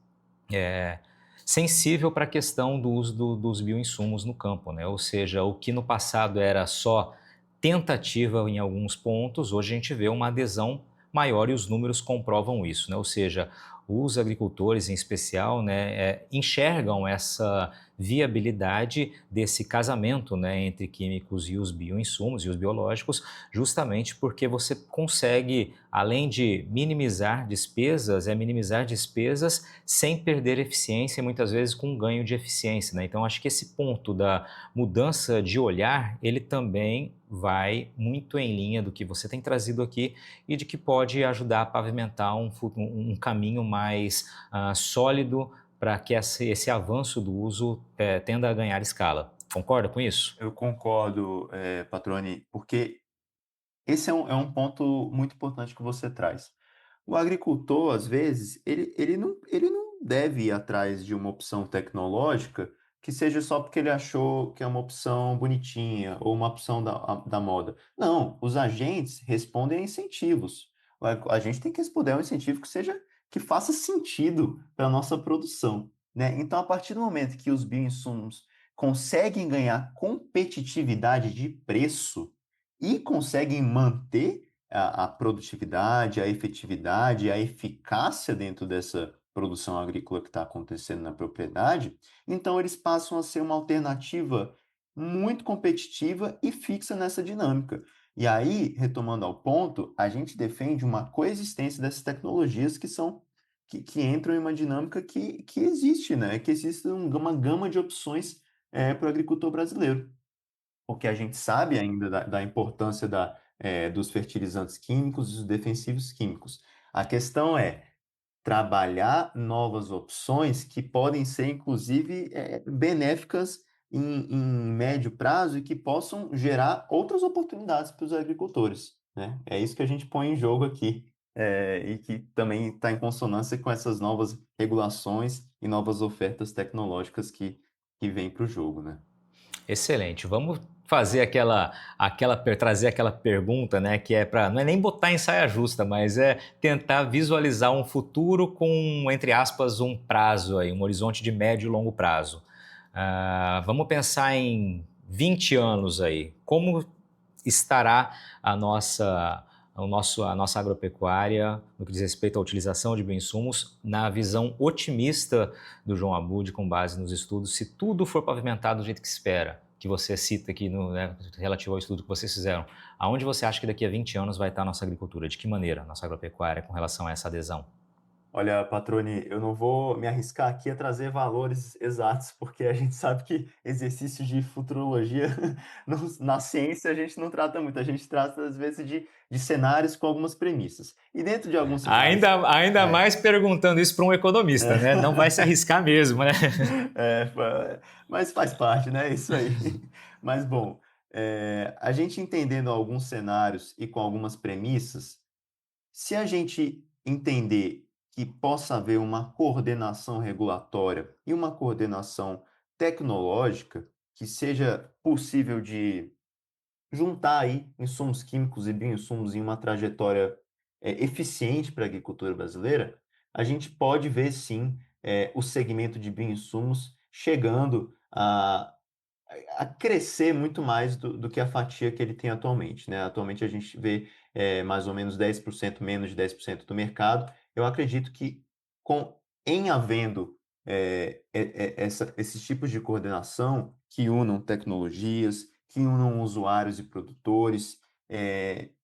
é, sensível para a questão do uso dos bioinsumos no campo, né? Ou seja, o que no passado era só tentativa em alguns pontos, hoje a gente vê uma adesão maior e os números comprovam isso, né? Ou seja, os agricultores em especial, né, enxergam essa viabilidade desse casamento, né, entre químicos e os bioinsumos e os biológicos, justamente porque você consegue, além de minimizar despesas, minimizar despesas sem perder eficiência e muitas vezes com ganho de eficiência, né? Então acho que esse ponto da mudança de olhar, ele também vai muito em linha do que você tem trazido aqui e de que pode ajudar a pavimentar um caminho mais sólido para que esse avanço do uso tenda a ganhar escala. Concorda com isso? Eu concordo, Patrone, porque esse é um ponto muito importante que você traz. O agricultor, às vezes, ele não deve ir atrás de uma opção tecnológica que seja só porque ele achou que é uma opção bonitinha ou uma opção da moda. Não, os agentes respondem a incentivos. A gente tem que responder a um incentivo que faça sentido para a nossa produção, né? Então, a partir do momento que os bioinsumos conseguem ganhar competitividade de preço e conseguem manter a produtividade, a efetividade, a eficácia dentro dessa produção agrícola que está acontecendo na propriedade, então eles passam a ser uma alternativa muito competitiva e fixa nessa dinâmica. E aí, retomando ao ponto, a gente defende uma coexistência dessas tecnologias que entram em uma dinâmica que existe, né? Que existe uma gama de opções para o agricultor brasileiro, porque a gente sabe ainda da importância dos fertilizantes químicos e dos defensivos químicos. A questão é trabalhar novas opções que podem ser, inclusive, benéficas em médio prazo e que possam gerar outras oportunidades para os agricultores, né? É isso que a gente põe em jogo aqui, e que também está em consonância com essas novas regulações e novas ofertas tecnológicas que vêm para o jogo, né? Excelente. Vamos fazer trazer aquela pergunta, né, que não é nem botar em saia justa, mas é tentar visualizar um futuro com, entre aspas, um prazo aí, um horizonte de médio e longo prazo. Vamos pensar em 20 anos aí. Como estará a nossa agropecuária no que diz respeito à utilização de bioinsumos na visão otimista do João Abud, com base nos estudos, se tudo for pavimentado do jeito que se espera, que você cita aqui relativo ao estudo que vocês fizeram, aonde você acha que daqui a 20 anos vai estar a nossa agricultura? De que maneira a nossa agropecuária com relação a essa adesão? Olha, Patrone, eu não vou me arriscar aqui a trazer valores exatos, porque a gente sabe que exercício de futurologia na ciência a gente não trata muito, a gente trata às vezes de cenários com algumas premissas. E dentro de alguns cenários. Ainda mais perguntando isso para um economista, né? Não vai se arriscar mesmo, né? Mas faz parte, né? Isso aí. Mas, bom, a gente entendendo alguns cenários e com algumas premissas, se a gente entender que possa haver uma coordenação regulatória e uma coordenação tecnológica que seja possível de juntar aí insumos químicos e bioinsumos em uma trajetória eficiente para a agricultura brasileira, a gente pode ver sim o segmento de bioinsumos chegando a crescer muito mais do que a fatia que ele tem atualmente, né? Atualmente a gente vê mais ou menos 10%, menos de 10% do mercado. Eu acredito que em havendo esses tipos de coordenação que unam tecnologias, que unam usuários e produtores,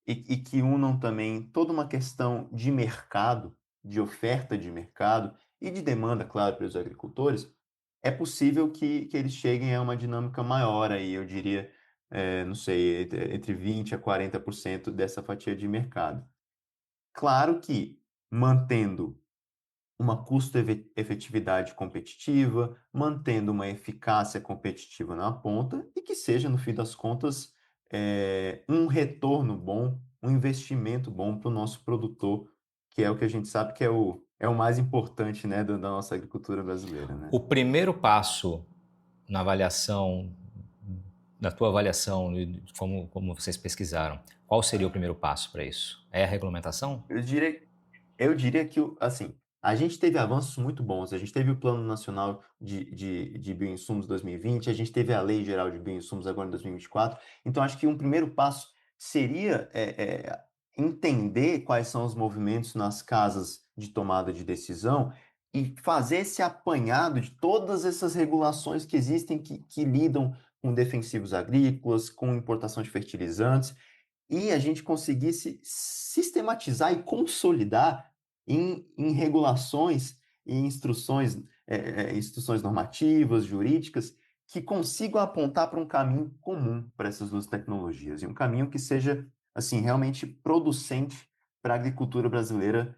e que unam também toda uma questão de mercado, de oferta de mercado e de demanda, claro, para os agricultores, é possível que eles cheguem a uma dinâmica maior aí, eu diria, não sei, entre 20% a 40% dessa fatia de mercado. Claro que mantendo uma custo-efetividade competitiva, mantendo uma eficácia competitiva na ponta e que seja, no fim das contas, um retorno bom, um investimento bom para o nosso produtor, que é o que a gente sabe que é o mais importante, né, da nossa agricultura brasileira, né? O primeiro passo na avaliação, na tua avaliação, como vocês pesquisaram, qual seria o primeiro passo para isso? É a regulamentação? Eu diria, eu diria que, assim, a gente teve avanços muito bons. A gente teve o Plano Nacional de Bioinsumos 2020, a gente teve a Lei Geral de Bioinsumos agora em 2024. Então, acho que um primeiro passo seria entender quais são os movimentos nas casas de tomada de decisão e fazer esse apanhado de todas essas regulações que existem que lidam com defensivos agrícolas, com importação de fertilizantes e a gente conseguisse sistematizar e consolidar em regulações e instruções normativas, jurídicas, que consigam apontar para um caminho comum para essas duas tecnologias, e um caminho que seja, assim, realmente producente para a agricultura brasileira,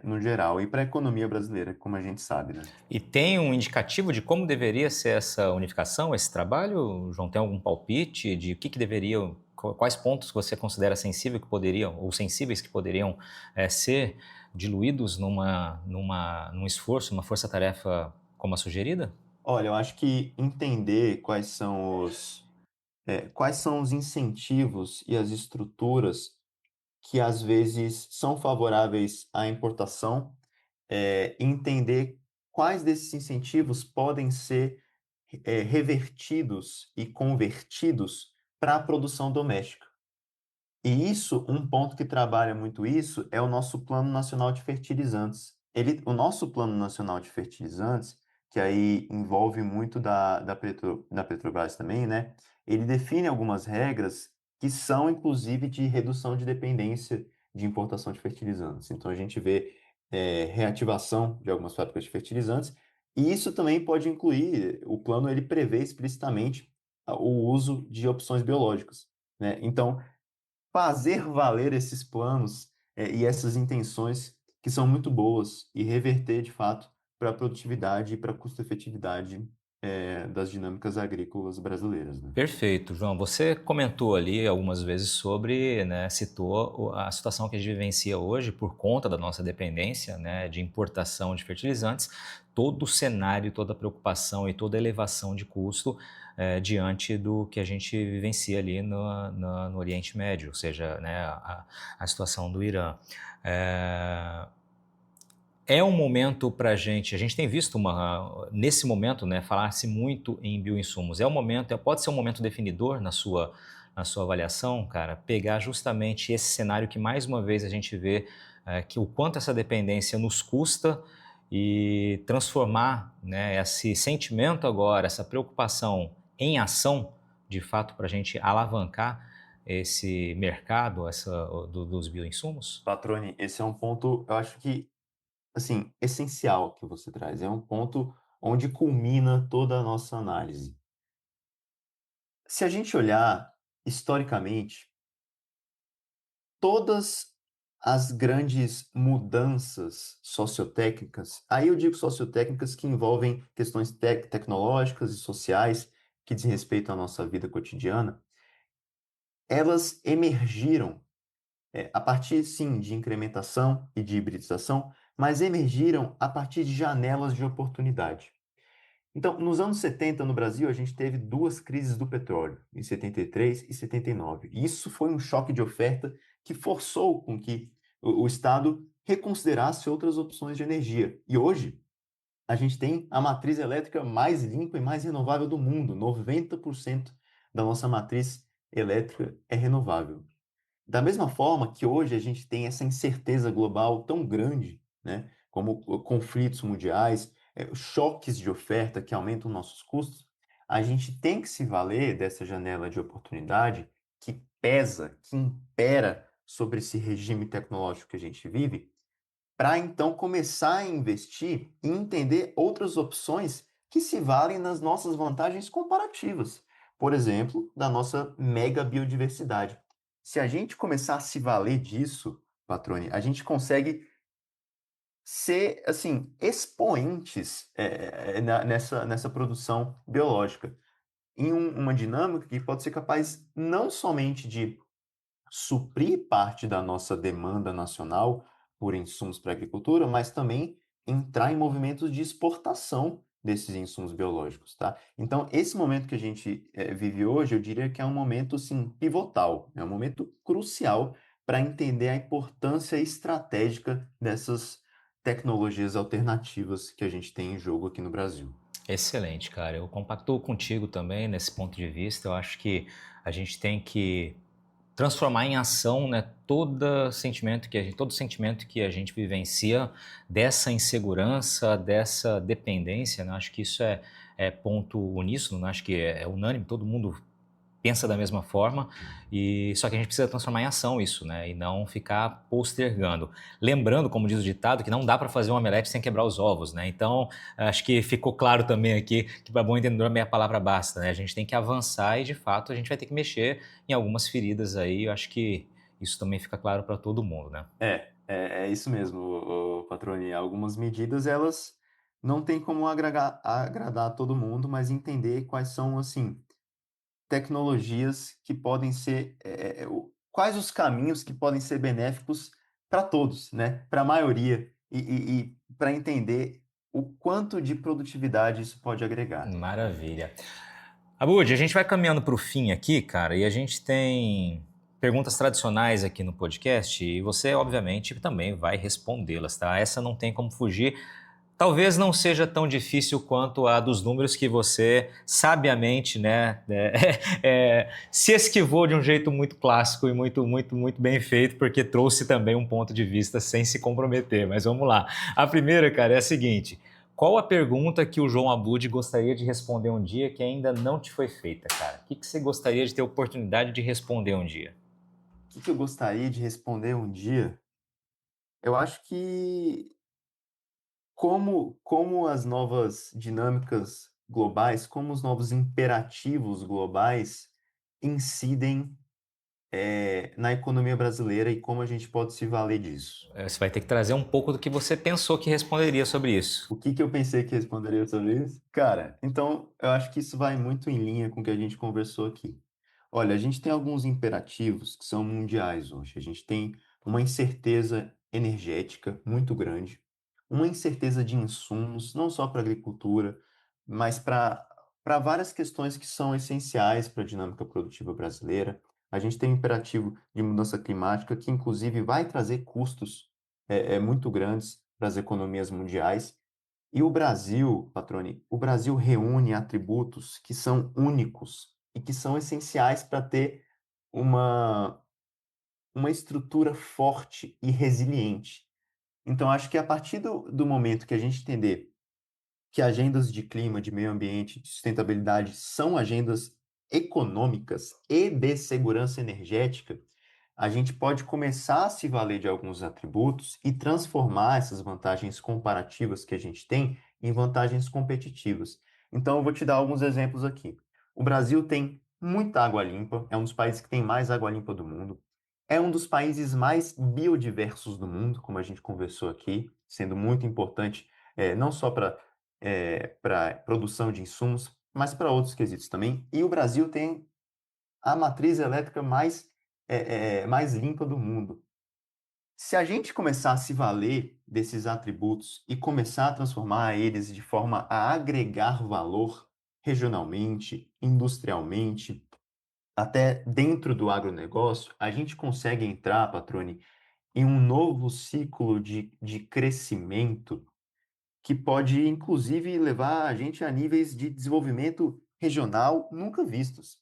no geral, e para a economia brasileira, como a gente sabe, né? E tem um indicativo de como deveria ser essa unificação, esse trabalho? João, tem algum palpite de o que deveria, quais pontos você considera sensível que poderiam, ou sensíveis que poderiam ser diluídos num esforço, uma força-tarefa como a sugerida? Olha, eu acho que entender quais são os incentivos e as estruturas que às vezes são favoráveis à importação, entender quais desses incentivos podem ser revertidos e convertidos para a produção doméstica. E isso, um ponto que trabalha muito isso é o nosso Plano Nacional de Fertilizantes. O nosso Plano Nacional de Fertilizantes, que aí envolve muito da Petrobras também, né? Ele define algumas regras que são, inclusive, de redução de dependência de importação de fertilizantes. Então, a gente vê reativação de algumas fábricas de fertilizantes, e isso também pode incluir, o plano ele prevê explicitamente o uso de opções biológicas, né? Então, fazer valer esses planos e essas intenções que são muito boas e reverter, de fato, para a produtividade e para a custo-efetividade das dinâmicas agrícolas brasileiras, né? Perfeito, João. Você comentou ali algumas vezes sobre, né, citou a situação que a gente vivencia hoje por conta da nossa dependência, né, de importação de fertilizantes, todo o cenário, toda a preocupação e toda a elevação de custo diante do que a gente vivencia ali no Oriente Médio, ou seja, né, a situação do Irã. É um momento para a gente tem visto nesse momento, né, falar-se muito em bioinsumos, pode ser um momento definidor na sua avaliação, cara, pegar justamente esse cenário que mais uma vez a gente vê que o quanto essa dependência nos custa e transformar, né, esse sentimento agora, essa preocupação em ação, de fato, para a gente alavancar esse mercado dos bioinsumos? Patrone, esse é um ponto, eu acho que, assim, essencial que você traz. É um ponto onde culmina toda a nossa análise. Se a gente olhar historicamente, todas as grandes mudanças sociotécnicas, aí eu digo sociotécnicas que envolvem questões tecnológicas e sociais que dizem respeito à nossa vida cotidiana, elas emergiram a partir, sim, de incrementação e de hibridização, mas emergiram a partir de janelas de oportunidade. Então, nos anos 70, no Brasil, a gente teve duas crises do petróleo, em 73 e 79. E isso foi um choque de oferta que forçou com que o Estado reconsiderasse outras opções de energia. E hoje, a gente tem a matriz elétrica mais limpa e mais renovável do mundo. 90% da nossa matriz elétrica é renovável. Da mesma forma que hoje a gente tem essa incerteza global tão grande, né, como conflitos mundiais, choques de oferta que aumentam nossos custos, a gente tem que se valer dessa janela de oportunidade que pesa, que impera sobre esse regime tecnológico que a gente vive, para então começar a investir e entender outras opções que se valem nas nossas vantagens comparativas. Por exemplo, da nossa mega biodiversidade. Se a gente começar a se valer disso, Patrone, a gente consegue ser, assim, expoentes nessa produção biológica, em uma dinâmica que pode ser capaz não somente de suprir parte da nossa demanda nacional por insumos para a agricultura, mas também entrar em movimentos de exportação desses insumos biológicos, tá? Então, esse momento que a gente vive hoje, eu diria que é um momento, sim, pivotal, é um momento crucial para entender a importância estratégica dessas tecnologias alternativas que a gente tem em jogo aqui no Brasil. Excelente, cara. Eu compactuo contigo também nesse ponto de vista. Eu acho que a gente tem que transformar em ação, né, todo sentimento que a gente vivencia dessa insegurança, dessa dependência, né? Acho que isso é ponto uníssono, né? Acho que é unânime, todo mundo pensa da mesma forma, e só que a gente precisa transformar em ação isso, né? E não ficar postergando. Lembrando, como diz o ditado, que não dá para fazer um omelete sem quebrar os ovos, né? Então, acho que ficou claro também aqui que para bom entendedor a meia palavra basta, né? A gente tem que avançar e, de fato, a gente vai ter que mexer em algumas feridas aí. Eu acho que isso também fica claro para todo mundo, né? É isso mesmo, Patrone. Algumas medidas, elas não têm como agradar a todo mundo, mas entender quais são, assim, tecnologias que podem ser, quais os caminhos que podem ser benéficos para todos, né? Para a maioria, e para entender o quanto de produtividade isso pode agregar. Maravilha. Abud, a gente vai caminhando para o fim aqui, cara, e a gente tem perguntas tradicionais aqui no podcast e você, obviamente, também vai respondê-las, tá? Essa não tem como fugir. Talvez não seja tão difícil quanto a dos números que você sabiamente, né, se esquivou de um jeito muito clássico e muito bem feito, porque trouxe também um ponto de vista sem se comprometer. Mas vamos lá. A primeira, cara, é a seguinte: qual a pergunta que o João Abud gostaria de responder um dia que ainda não te foi feita, cara? O que você gostaria de ter oportunidade de responder um dia? O que eu gostaria de responder um dia? Eu acho que como as novas dinâmicas globais, como os novos imperativos globais incidem na economia brasileira e como a gente pode se valer disso. Você vai ter que trazer um pouco do que você pensou que responderia sobre isso. O que eu pensei que responderia sobre isso? Cara, então eu acho que isso vai muito em linha com o que a gente conversou aqui. Olha, a gente tem alguns imperativos que são mundiais hoje. A gente tem uma incerteza energética muito grande, uma incerteza de insumos, não só para a agricultura, mas para várias questões que são essenciais para a dinâmica produtiva brasileira. A gente tem um imperativo de mudança climática que, inclusive, vai trazer custos muito grandes para as economias mundiais. E o Brasil, Patrone, o Brasil reúne atributos que são únicos e que são essenciais para ter uma, uma estrutura forte e resiliente. Então, acho que a partir do momento que a gente entender que agendas de clima, de meio ambiente, de sustentabilidade são agendas econômicas e de segurança energética, a gente pode começar a se valer de alguns atributos e transformar essas vantagens comparativas que a gente tem em vantagens competitivas. Então, eu vou te dar alguns exemplos aqui. O Brasil tem muita água limpa, é um dos países que tem mais água limpa do mundo. É um dos países mais biodiversos do mundo, como a gente conversou aqui, sendo muito importante, não só para produção de insumos, mas para outros quesitos também. E o Brasil tem a matriz elétrica mais limpa do mundo. Se a gente começar a se valer desses atributos e começar a transformar eles de forma a agregar valor regionalmente, industrialmente, até dentro do agronegócio, a gente consegue entrar, Patrone, em um novo ciclo de crescimento que pode, inclusive, levar a gente a níveis de desenvolvimento regional nunca vistos.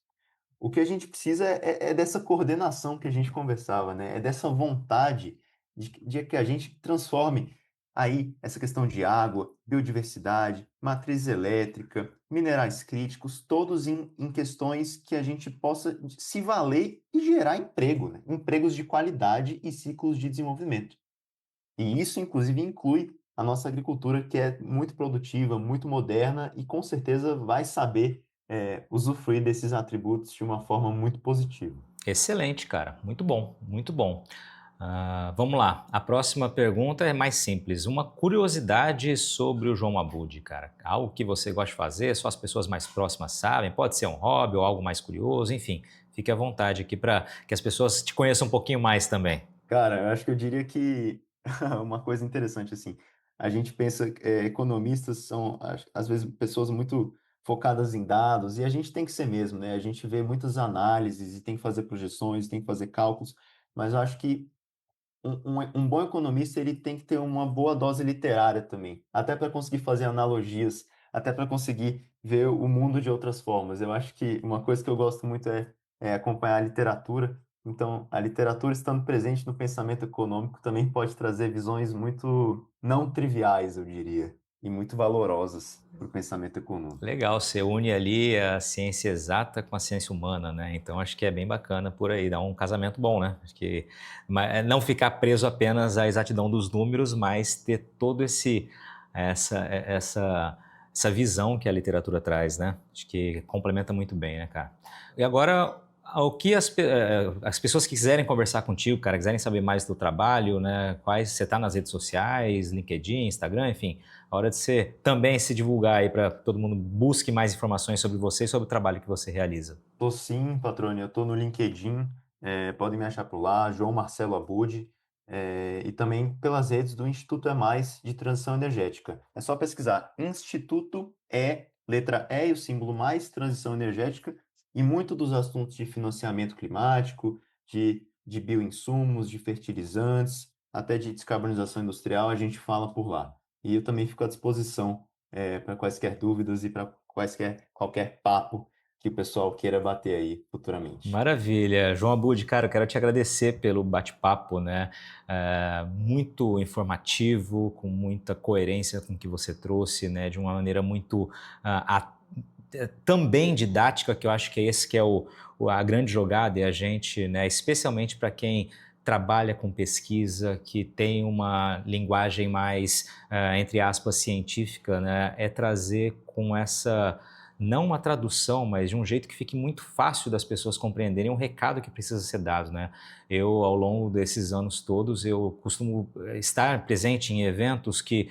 O que a gente precisa é dessa coordenação que a gente conversava, né? É dessa vontade de que a gente transforme. aí essa questão de água, biodiversidade, matriz elétrica, minerais críticos, todos em questões que a gente possa se valer e gerar emprego, né? Empregos de qualidade e ciclos de desenvolvimento. E isso, inclusive, inclui a nossa agricultura, que é muito produtiva, muito moderna e com certeza vai saber usufruir desses atributos de uma forma muito positiva. Excelente, cara. Muito bom, muito bom. Vamos lá. A próxima pergunta é mais simples. Uma curiosidade sobre o João Abud, cara. Algo que você gosta de fazer, só as pessoas mais próximas sabem. Pode ser um hobby ou algo mais curioso, enfim. Fique à vontade aqui para que as pessoas te conheçam um pouquinho mais também. Cara, eu acho que eu diria que uma coisa interessante, assim, a gente pensa que economistas são, às vezes, pessoas muito focadas em dados, e a gente tem que ser mesmo, né? A gente vê muitas análises e tem que fazer projeções, tem que fazer cálculos, mas eu acho que um bom economista ele tem que ter uma boa dose literária também, até para conseguir fazer analogias, até para conseguir ver o mundo de outras formas. Eu acho que uma coisa que eu gosto muito é acompanhar a literatura. Então, a literatura estando presente no pensamento econômico também pode trazer visões muito não triviais, eu diria, e muito valorosas para o pensamento econômico. Legal, você une ali a ciência exata com a ciência humana, né? Então acho que é bem bacana por aí, dá um casamento bom, né? Acho que não ficar preso apenas à exatidão dos números, mas ter todo essa visão que a literatura traz, né? Acho que complementa muito bem, né, cara? E agora, o que as pessoas que quiserem conversar contigo, cara, quiserem saber mais do teu trabalho, né? Você está nas redes sociais, LinkedIn, Instagram, enfim, a hora de você também se divulgar aí para todo mundo busque mais informações sobre você e sobre o trabalho que você realiza. Tô sim, Patrônio, eu tô no LinkedIn, podem me achar por lá, João Marcelo Abud, e também pelas redes do Instituto É Mais de Transição Energética. É só pesquisar Instituto letra E e o símbolo mais, Transição Energética, e muito dos assuntos de financiamento climático, de bioinsumos, de fertilizantes, até de descarbonização industrial, a gente fala por lá. E eu também fico à disposição para quaisquer dúvidas e para qualquer papo que o pessoal queira bater aí futuramente. Maravilha. João Abud, cara, eu quero te agradecer pelo bate-papo, né? Muito informativo, com muita coerência com o que você trouxe, né? De uma maneira muito também didática, que eu acho que é esse que é a grande jogada, e a gente, né? Especialmente para quem trabalha com pesquisa, que tem uma linguagem mais, entre aspas, científica, né? É trazer com essa... não uma tradução, mas de um jeito que fique muito fácil das pessoas compreenderem um recado que precisa ser dado, né? Eu, ao longo desses anos todos, eu costumo estar presente em eventos que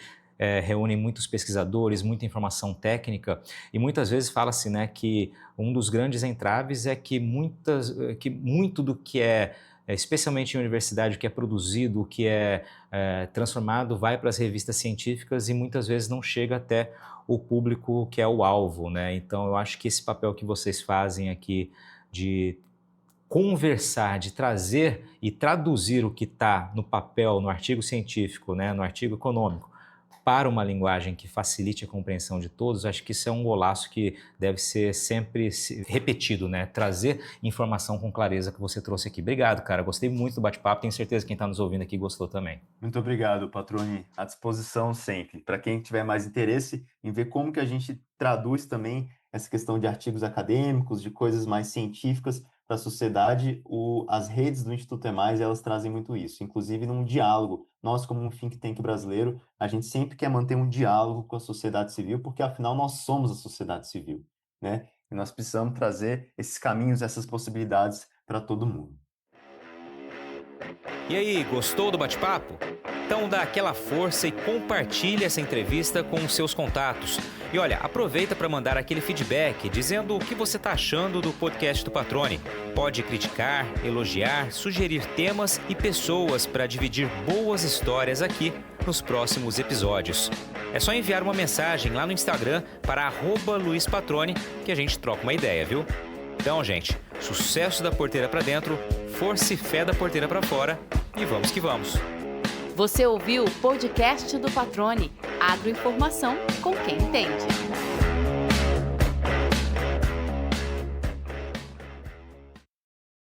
reúnem muitos pesquisadores, muita informação técnica, e muitas vezes fala-se, né, que um dos grandes entraves é que muito do que especialmente em universidade, o que é produzido, o que é transformado, vai para as revistas científicas e muitas vezes não chega até o público que é o alvo, né? Então eu acho que esse papel que vocês fazem aqui de conversar, de trazer e traduzir o que está no papel, no artigo científico, né, no artigo econômico, para uma linguagem que facilite a compreensão de todos, acho que isso é um golaço que deve ser sempre repetido, né? Trazer informação com clareza que você trouxe aqui. Obrigado, cara. Gostei muito do bate-papo. Tenho certeza que quem está nos ouvindo aqui gostou também. Muito obrigado, Patrone. À disposição sempre. Para quem tiver mais interesse em ver como que a gente traduz também essa questão de artigos acadêmicos, de coisas mais científicas para a sociedade, as redes do Instituto É Mais, elas trazem muito isso. Inclusive num diálogo. Nós, como um think tank brasileiro, a gente sempre quer manter um diálogo com a sociedade civil, porque afinal nós somos a sociedade civil, né? E nós precisamos trazer esses caminhos, essas possibilidades para todo mundo. E aí, gostou do bate-papo? Então dá aquela força e compartilha essa entrevista com os seus contatos. E olha, aproveita para mandar aquele feedback dizendo o que você está achando do podcast do Patrone. Pode criticar, elogiar, sugerir temas e pessoas para dividir boas histórias aqui nos próximos episódios. É só enviar uma mensagem lá no Instagram para @LuizPatrone que a gente troca uma ideia, viu? Então, gente, sucesso da porteira para dentro, força e fé da porteira para fora e vamos que vamos. Você ouviu o podcast do Patrone, agroinformação com quem entende.